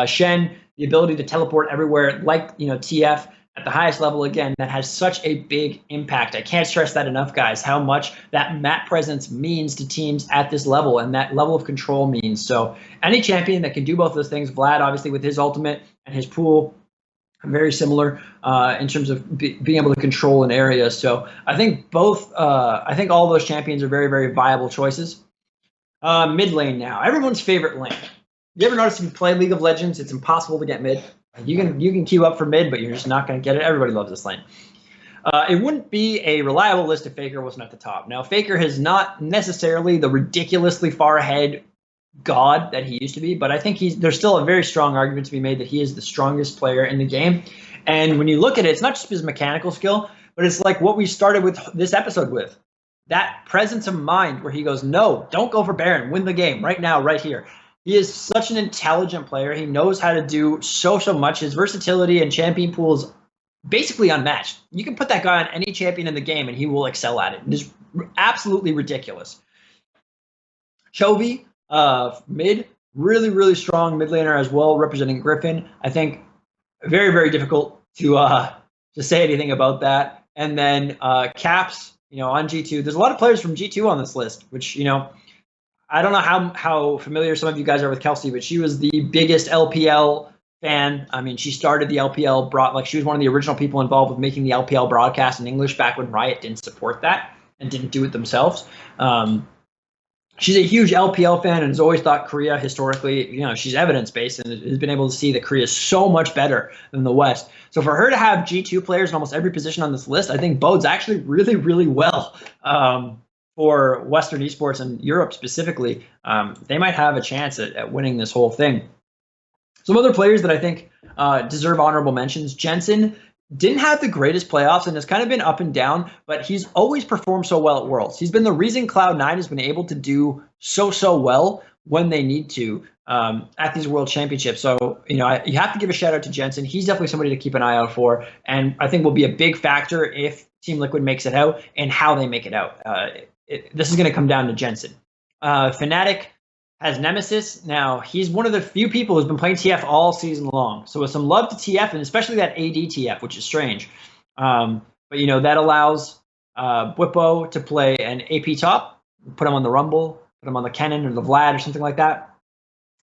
Shen, the ability to teleport everywhere, like, TF at the highest level, again, that has such a big impact. I can't stress that enough, guys, how much that map presence means to teams at this level and that level of control means. So any champion that can do both those things, Vlad, obviously with his ultimate and his pool, very similar in terms of being able to control an area. So I think I think all those champions are very, very viable choices. Mid lane now, everyone's favorite lane. You ever notice if you play League of Legends, it's impossible to get mid. You can queue up for mid, but you're just not going to get it. Everybody loves this lane. It wouldn't be a reliable list if Faker wasn't at the top. Now, Faker has not necessarily the ridiculously far ahead god that he used to be, but I think there's still a very strong argument to be made that he is the strongest player in the game. And when you look at it, it's not just his mechanical skill, but it's like what we started with this episode with. That presence of mind where he goes, no, don't go for Baron, win the game right now, right here. He is such an intelligent player. He knows how to do so much. His versatility and champion pool is basically unmatched. You can put that guy on any champion in the game and he will excel at it. It is absolutely ridiculous. Chovy, mid, really strong mid laner as well, representing Griffin. I think very difficult to say anything about that. And then Caps, on G2. There's a lot of players from G2 on this list, which, I don't know how familiar some of you guys are with Kelsey, but she was the biggest LPL fan. I mean, she started the LPL, she was one of the original people involved with making the LPL broadcast in English back when Riot didn't support that and didn't do it themselves. She's a huge LPL fan and has always thought Korea historically, she's evidence-based and has been able to see that Korea is so much better than the West. So for her to have G2 players in almost every position on this list, I think bodes actually really well for Western esports and Europe specifically. They might have a chance at winning this whole thing. Some other players that I think deserve honorable mentions. Jensen didn't have the greatest playoffs and has kind of been up and down, but he's always performed so well at Worlds. He's been the reason Cloud9 has been able to do so well when they need to at these World Championships. So, you have to give a shout out to Jensen. He's definitely somebody to keep an eye out for, and I think will be a big factor if Team Liquid makes it out and how they make it out. This is going to come down to Jensen. Fnatic has Nemesis. Now, he's one of the few people who's been playing TF all season long. So with some love to TF, and especially that AD TF, which is strange. But, that allows Bwipo to play an AP top, put him on the Rumble, put him on the Kennen or the Vlad or something like that.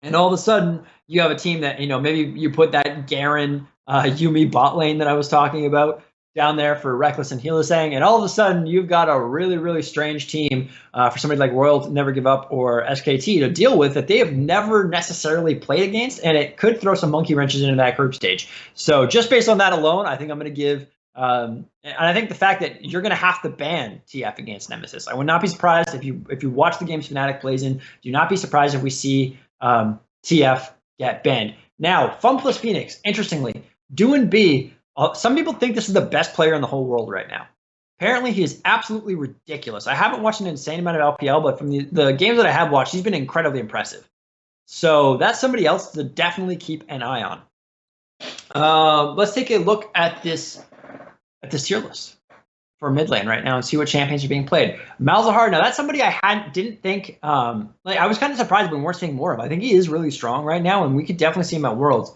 And all of a sudden, you have a team that, maybe you put that Garen, Yumi bot lane that I was talking about down there for Reckless and Healasang, and all of a sudden you've got a really strange team for somebody like Royal to Never Give Up or SKT to deal with that they have never necessarily played against, and it could throw some monkey wrenches into that group stage. So just based on that alone, I think I'm going to give, and I think the fact that you're going to have to ban TF against Nemesis. I would not be surprised if you watch the games Fnatic plays in. Do not be surprised if we see TF get banned. Now, Fun plus Phoenix, interestingly, doing B. Some people think this is the best player in the whole world right now. Apparently, he is absolutely ridiculous. I haven't watched an insane amount of LPL, but from the games that I have watched, he's been incredibly impressive. So that's somebody else to definitely keep an eye on. Let's take a look at this tier list for mid lane right now and see what champions are being played. Malzahar, now that's somebody I didn't think, I was kind of surprised when we're seeing more of. I think he is really strong right now, and we could definitely see him at Worlds.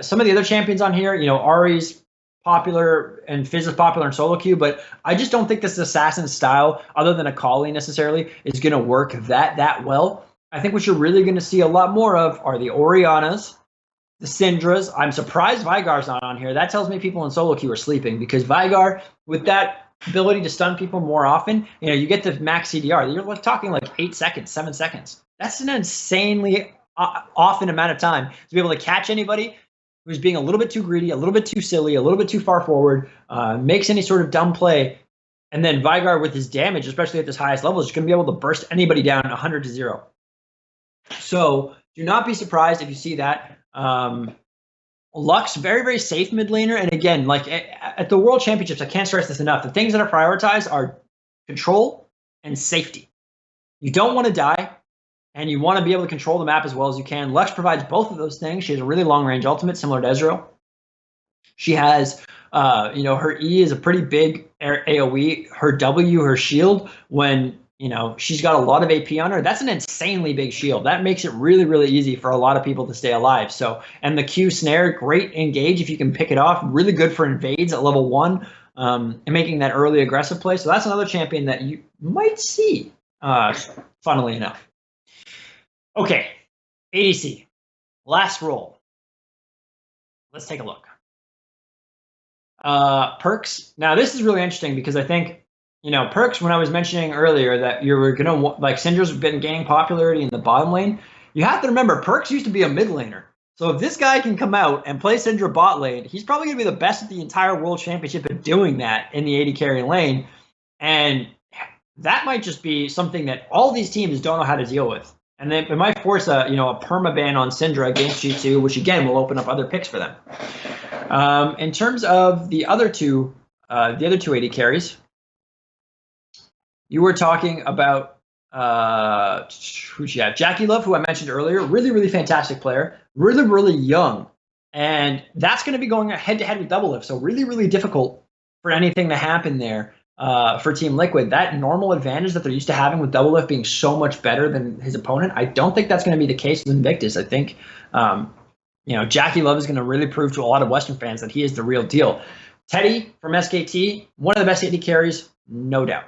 Some of the other champions on here, Ari's popular and Fizz is popular in solo queue, but I just don't think this assassin style, other than Akali necessarily, is going to work that well. I think what you're really going to see a lot more of are the Orianas, the Syndras. I'm surprised Vygar's not on here. That tells me people in solo queue are sleeping, because Vygar, with that ability to stun people more often, you get the max CDR. You're talking like 8 seconds, 7 seconds. That's an insanely often amount of time to be able to catch anybody who's being a little bit too greedy, a little bit too silly, a little bit too far forward, makes any sort of dumb play, and then Vygar with his damage, especially at this highest level, is going to be able to burst anybody down 100-0. So do not be surprised if you see that. Lux, very safe mid laner, and again, like at the World Championships, I can't stress this enough. The things that are prioritized are control and safety. You don't want to die, and you want to be able to control the map as well as you can. Lux provides both of those things. She has a really long-range ultimate, similar to Ezreal. She has, her E is a pretty big AoE. Her W, her shield, when, she's got a lot of AP on her, that's an insanely big shield. That makes it really easy for a lot of people to stay alive. So, and the Q snare, great engage if you can pick it off. Really good for invades at level 1 and making that early aggressive play. So that's another champion that you might see, funnily enough. Okay, ADC, last role. Let's take a look. Perks. Now, this is really interesting because I think, Perks, when I was mentioning earlier that you were going to, like, Syndra's been gaining popularity in the bottom lane, you have to remember, Perks used to be a mid laner. So if this guy can come out and play Syndra bot lane, he's probably going to be the best at the entire World Championship at doing that in the AD carry lane. And that might just be something that all these teams don't know how to deal with. And then it might force a permaban on Syndra against G2, which again will open up other picks for them. In terms of the other two AD carries, you were talking about Who'd you have? Jackie Love, who I mentioned earlier, really, really fantastic player, really, really young. And that's going to be going head to head with Doublelift. So really, really difficult for anything to happen there for Team Liquid. That normal advantage that they're used to having with Doublelift being so much better than his opponent, I don't think that's going to be the case with Invictus. I think, Jackie Love is going to really prove to a lot of Western fans that he is the real deal. Teddy from SKT, one of the best AD carries, no doubt.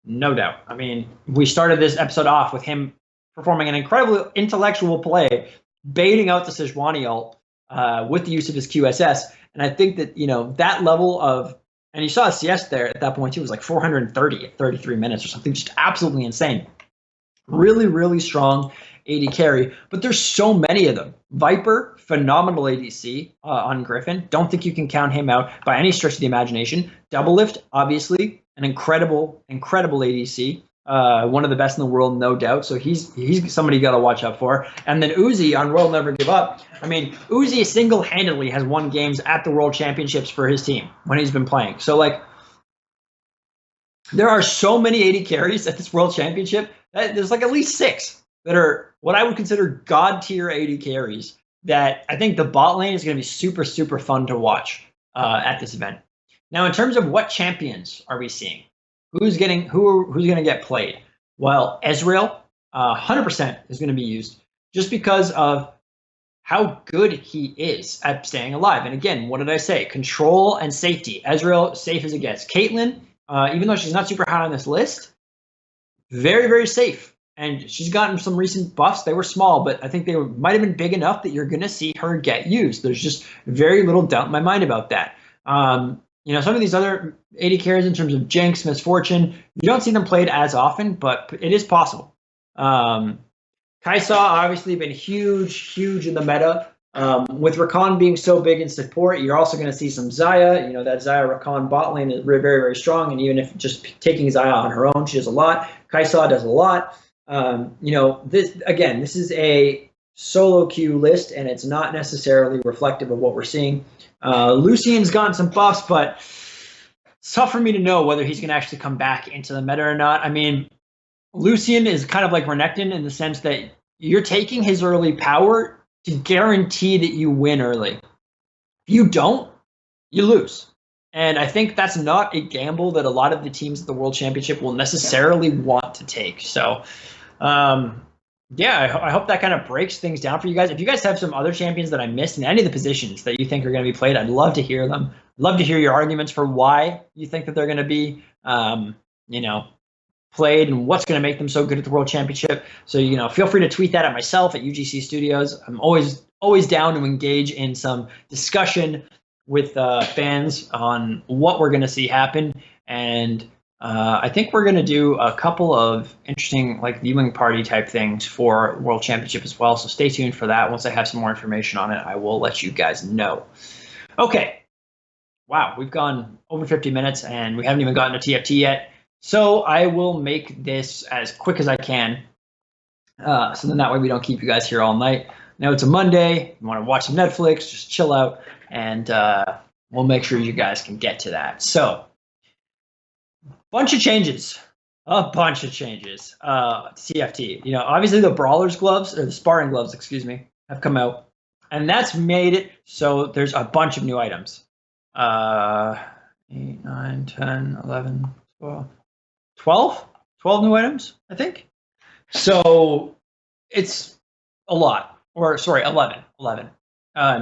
No doubt. I mean, we started this episode off with him performing an incredible intellectual play, baiting out the Sejuani ult with the use of his QSS. And I think that, that level of, and you saw a CS there at that point, too, was like 430 at 33 minutes or something, just absolutely insane. Really, really strong AD carry, but there's so many of them. Viper, phenomenal ADC on Griffin. Don't think you can count him out by any stretch of the imagination. Doublelift, obviously, an incredible, incredible ADC. One of the best in the world, no doubt. So he's somebody you got to watch out for. And then Uzi on World Never Give Up. I mean, Uzi single-handedly has won games at the World Championships for his team when he's been playing. So, there are so many AD carries at this World Championship. There's at least 6 that are what I would consider god-tier AD carries that I think the bot lane is going to be super, super fun to watch at this event. Now, in terms of what champions are we seeing? Who's going to get played? Well, Ezreal, 100% is going to be used just because of how good he is at staying alive. And again, what did I say? Control and safety. Ezreal, safe as it gets. Caitlyn, even though she's not super high on this list, very, very safe. And she's gotten some recent buffs. They were small, but I think they might have been big enough that you're going to see her get used. There's just very little doubt in my mind about that. Some of these other AD carries in terms of Jinx, Misfortune, you don't see them played as often, but it is possible. Kai'Sa obviously been huge in the meta. With Rakan being so big in support, you're also going to see some Xayah. That Xayah Rakan bot lane is very, very strong, and even if just taking Xayah on her own, she does a lot. Kai'Sa does a lot. This is a solo queue list, and it's not necessarily reflective of what we're seeing. Lucian's gotten some buffs, but it's tough for me to know whether he's going to actually come back into the meta or not. I mean, Lucian is kind of like Renekton in the sense that you're taking his early power to guarantee that you win early. If you don't, you lose. And I think that's not a gamble that a lot of the teams at the World Championship will necessarily want to take. So, I hope that kind of breaks things down for you guys. If you guys have some other champions that I missed in any of the positions that you think are going to be played, I'd love to hear them. I'd love to hear your arguments for why you think that they're going to be, played and what's going to make them so good at the World Championship. So, feel free to tweet that at myself at UGC Studios. I'm always down to engage in some discussion with fans on what we're going to see happen. And I think we're going to do a couple of interesting viewing party type things for World Championship as well. So stay tuned for that. Once I have some more information on it, I will let you guys know. Okay. Wow, we've gone over 50 minutes and we haven't even gotten to TFT yet. So I will make this as quick as I can. So then that way we don't keep you guys here all night. Now it's a Monday. You want to watch some Netflix, just chill out, and we'll make sure you guys can get to that. So, a bunch of changes. TFT. Obviously the Brawler's gloves, or the Sparring gloves, have come out. And that's made it so there's a bunch of new items. 8, 9, 10, 11, 12 new items, I think. So it's a lot, or sorry, 11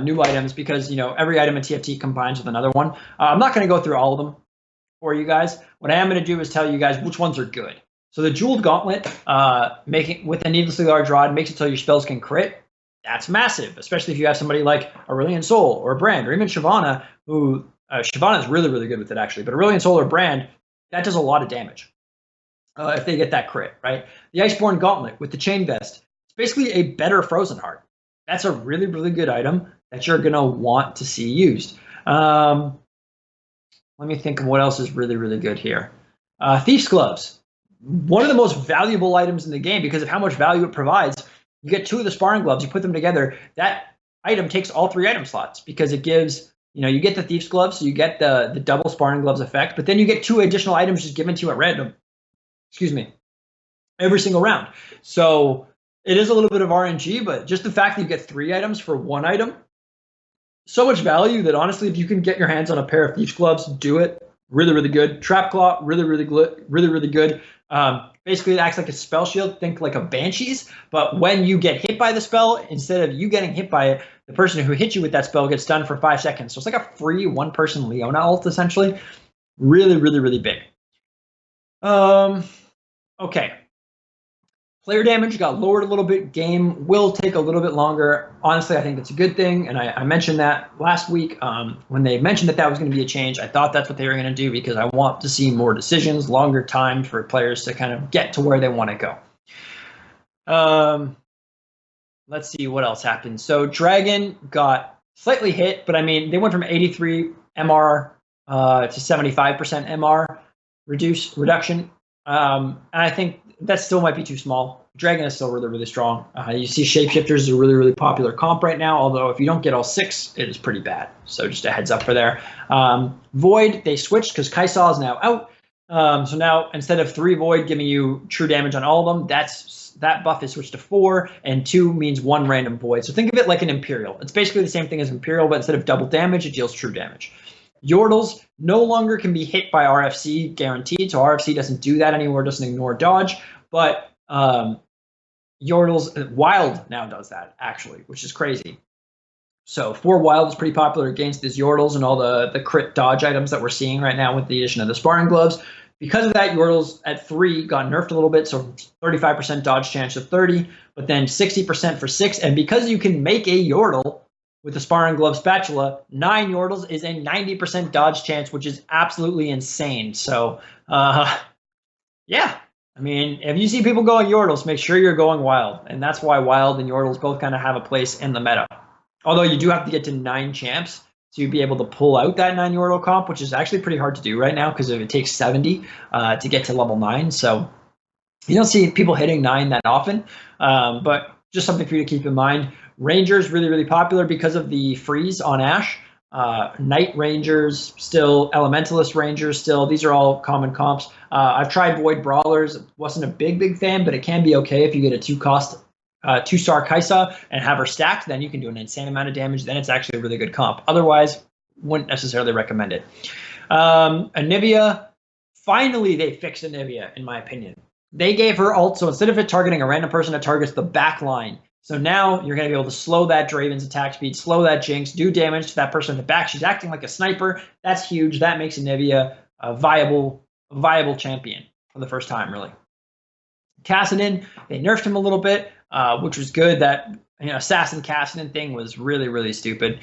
new items, because every item in TFT combines with another one. I'm not going to go through all of them for you guys. What I am going to do is tell you guys which ones are good. So the Jeweled Gauntlet, making with a needlessly large rod, makes it so your spells can crit. That's massive, especially if you have somebody like Aurelion Sol or Brand, or even Shyvana, who Shyvana is really, really good with it actually. But Aurelion Sol or Brand, that does a lot of damage if they get that crit, right? The Iceborne Gauntlet with the Chain Vest, it's basically a better Frozen Heart. That's a really, really good item that you're going to want to see used. Let me think of what else is really, really good here. Thief's Gloves, one of the most valuable items in the game because of how much value it provides. You get 2 of the Sparring Gloves, you put them together, that item takes all 3 item slots because it gives, you get the Thief's Gloves, so you get the double Sparring Gloves effect, but then you get 2 additional items just given to you at random. every single round. So it is a little bit of RNG, but just the fact that you get 3 items for 1 item, so much value that honestly, if you can get your hands on a pair of Thieves Gloves, do it. Really, really good. Trap Claw, really, really good. Basically, it acts like a spell shield. Think like a Banshee's, but when you get hit by the spell, instead of you getting hit by it, the person who hit you with that spell gets stunned for 5 seconds. So it's like a free 1-person Leona ult, essentially. Really, really, really big. Okay. Player damage got lowered a little bit. Game will take a little bit longer. Honestly, I think that's a good thing, and I mentioned that last week when they mentioned that was going to be a change. I thought that's what they were going to do because I want to see more decisions, longer time for players to kind of get to where they want to go. Let's see what else happened. So Dragon got slightly hit, but I mean, they went from 83 MR to 75% MR reduction. And I think that still might be too small. Dragon is still really, really strong. You see Shapeshifters is a really, really popular comp right now, although if you don't get all 6, it is pretty bad. So just a heads up for there. Void, they switched because Kai'Sa is now out. So now instead of 3 Void giving you true damage on all of them, that buff is switched to 4, and 2 means 1 random Void. So think of it like an Imperial. It's basically the same thing as Imperial, but instead of double damage, it deals true damage. Yordles no longer can be hit by RFC, guaranteed. So RFC doesn't do that anymore, doesn't ignore dodge. But Yordles, Wild now does that, actually, which is crazy. So 4 Wild is pretty popular against these Yordles and all the crit dodge items that we're seeing right now with the addition of the Sparring Gloves. Because of that, Yordles at 3 got nerfed a little bit, so 35% dodge chance to 30, but then 60% for 6. And because you can make a Yordle with the Sparring Glove Spatula, 9 Yordles is a 90% dodge chance, which is absolutely insane. So, yeah. I mean, if you see people going Yordles, make sure you're going Wild. And that's why Wild and Yordles both kind of have a place in the meta. Although you do have to get to 9 champs to be able to pull out that 9 Yordle comp, which is actually pretty hard to do right now because it takes 70 to get to level 9. So you don't see people hitting 9 that often, but just something for you to keep in mind. Rangers, really, really popular because of the freeze on Ashe. Knight Rangers still, Elementalist Rangers still. These are all common comps. I've tried Void Brawlers. Wasn't a big fan, but it can be okay if you get a 2-star Kai'Sa and have her stacked. Then you can do an insane amount of damage. Then it's actually a really good comp. Otherwise, wouldn't necessarily recommend it. Anivia, finally they fixed Anivia, in my opinion. They gave her ult, so instead of it targeting a random person, it targets the back line. So now you're going to be able to slow that Draven's attack speed, slow that Jinx, do damage to that person at the back. She's acting like a sniper. That's huge. That makes Anivia a viable champion for the first time, really. Kassadin, they nerfed him a little bit, which was good. That assassin Kassadin thing was really, really stupid.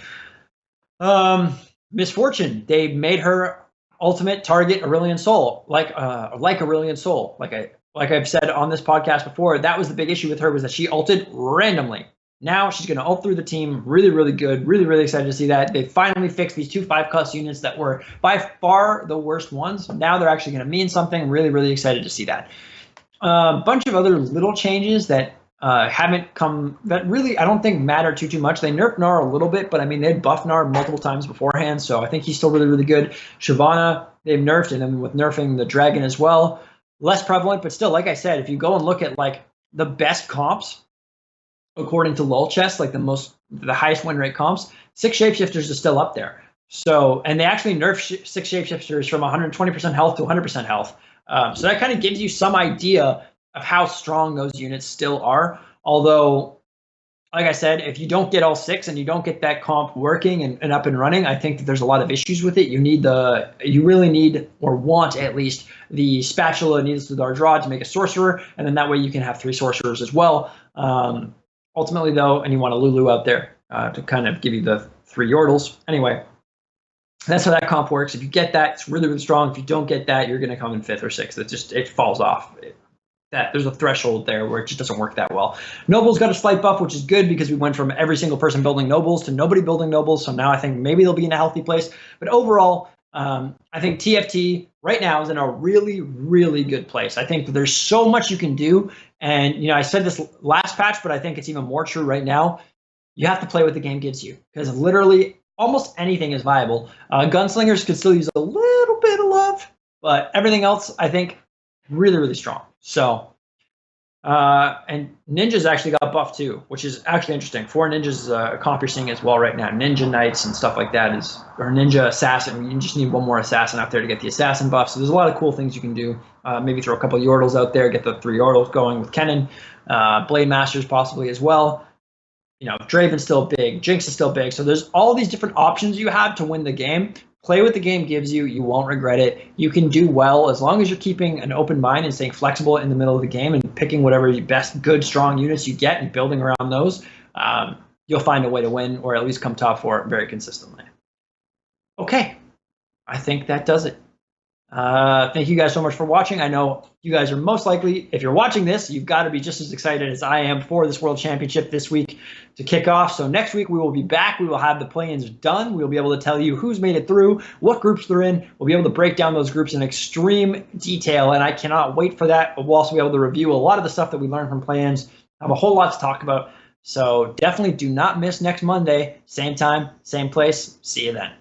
Misfortune, they made her ultimate target Aurelion Sol, like Aurelion Sol, like I've said on this podcast before. That was the big issue with her, was that she ulted randomly. Now she's going to ult through the team. Really, really good. Really, really excited to see that. They finally fixed these 2 5+ units that were by far the worst ones. Now they're actually going to mean something. Really, really excited to see that. A bunch of other little changes that haven't come, that really I don't think matter too much. They nerfed Gnar a little bit, but I mean they'd buffed Gnar multiple times beforehand, so I think he's still really, really good. Shyvana they've nerfed, and then with nerfing the Dragon as well, less prevalent, but still, like I said, if you go and look at like the best comps according to LOL Chess, like the highest win rate comps, 6 Shapeshifters is still up there. So, and they actually nerfed 6 Shapeshifters from 120% health to 100% health. So that kind of gives you some idea of how strong those units still are. Although, like I said, if you don't get all 6 and you don't get that comp working and up and running, I think that there's a lot of issues with it. You really need, or want at least, the Spatula Needless to Large Rod to make a sorcerer, and then that way you can have 3 sorcerers as well. Ultimately, though, and you want a Lulu out there to kind of give you the 3 Yordles. Anyway, that's how that comp works. If you get that, it's really, really strong. If you don't get that, you're going to come in 5th or 6th. It falls off. There's a threshold there where it just doesn't work that well. Nobles got a slight buff, which is good because we went from every single person building Nobles to nobody building Nobles. So now I think maybe they'll be in a healthy place. But overall, I think TFT right now is in a really, really good place. I think there's so much you can do. And, I said this last patch, but I think it's even more true right now. You have to play what the game gives you, because literally almost anything is viable. Gunslingers could still use a little bit of love, but everything else, I think, really, really strong. So And ninjas actually got buffed too, which is actually interesting. 4 ninjas is a comp you're seeing as well right now. Ninja knights and stuff like that or ninja assassin. You just need one more assassin out there to get the assassin buff. So there's a lot of cool things you can do. Maybe throw a couple of Yordles out there, get the 3 Yordles going with Kennen. Blade Masters possibly as well. Draven's still big. Jinx is still big. So there's all these different options you have to win the game. Play what the game gives you. You won't regret it. You can do well as long as you're keeping an open mind and staying flexible in the middle of the game and picking whatever best, good, strong units you get and building around those. You'll find a way to win or at least come top 4 very consistently. Okay, I think that does it. Thank you guys so much for watching. I know you guys are most likely, if you're watching this, you've got to be just as excited as I am for this World Championship this week to kick off. So next week we will be back. We will have the play-ins done. We'll be able to tell you who's made it through, what groups they're in. We'll be able to break down those groups in extreme detail, and I cannot wait for that. We'll also be able to review a lot of the stuff that we learned from play-ins. I have a whole lot to talk about. So definitely do not miss next Monday. Same time, same place. See you then.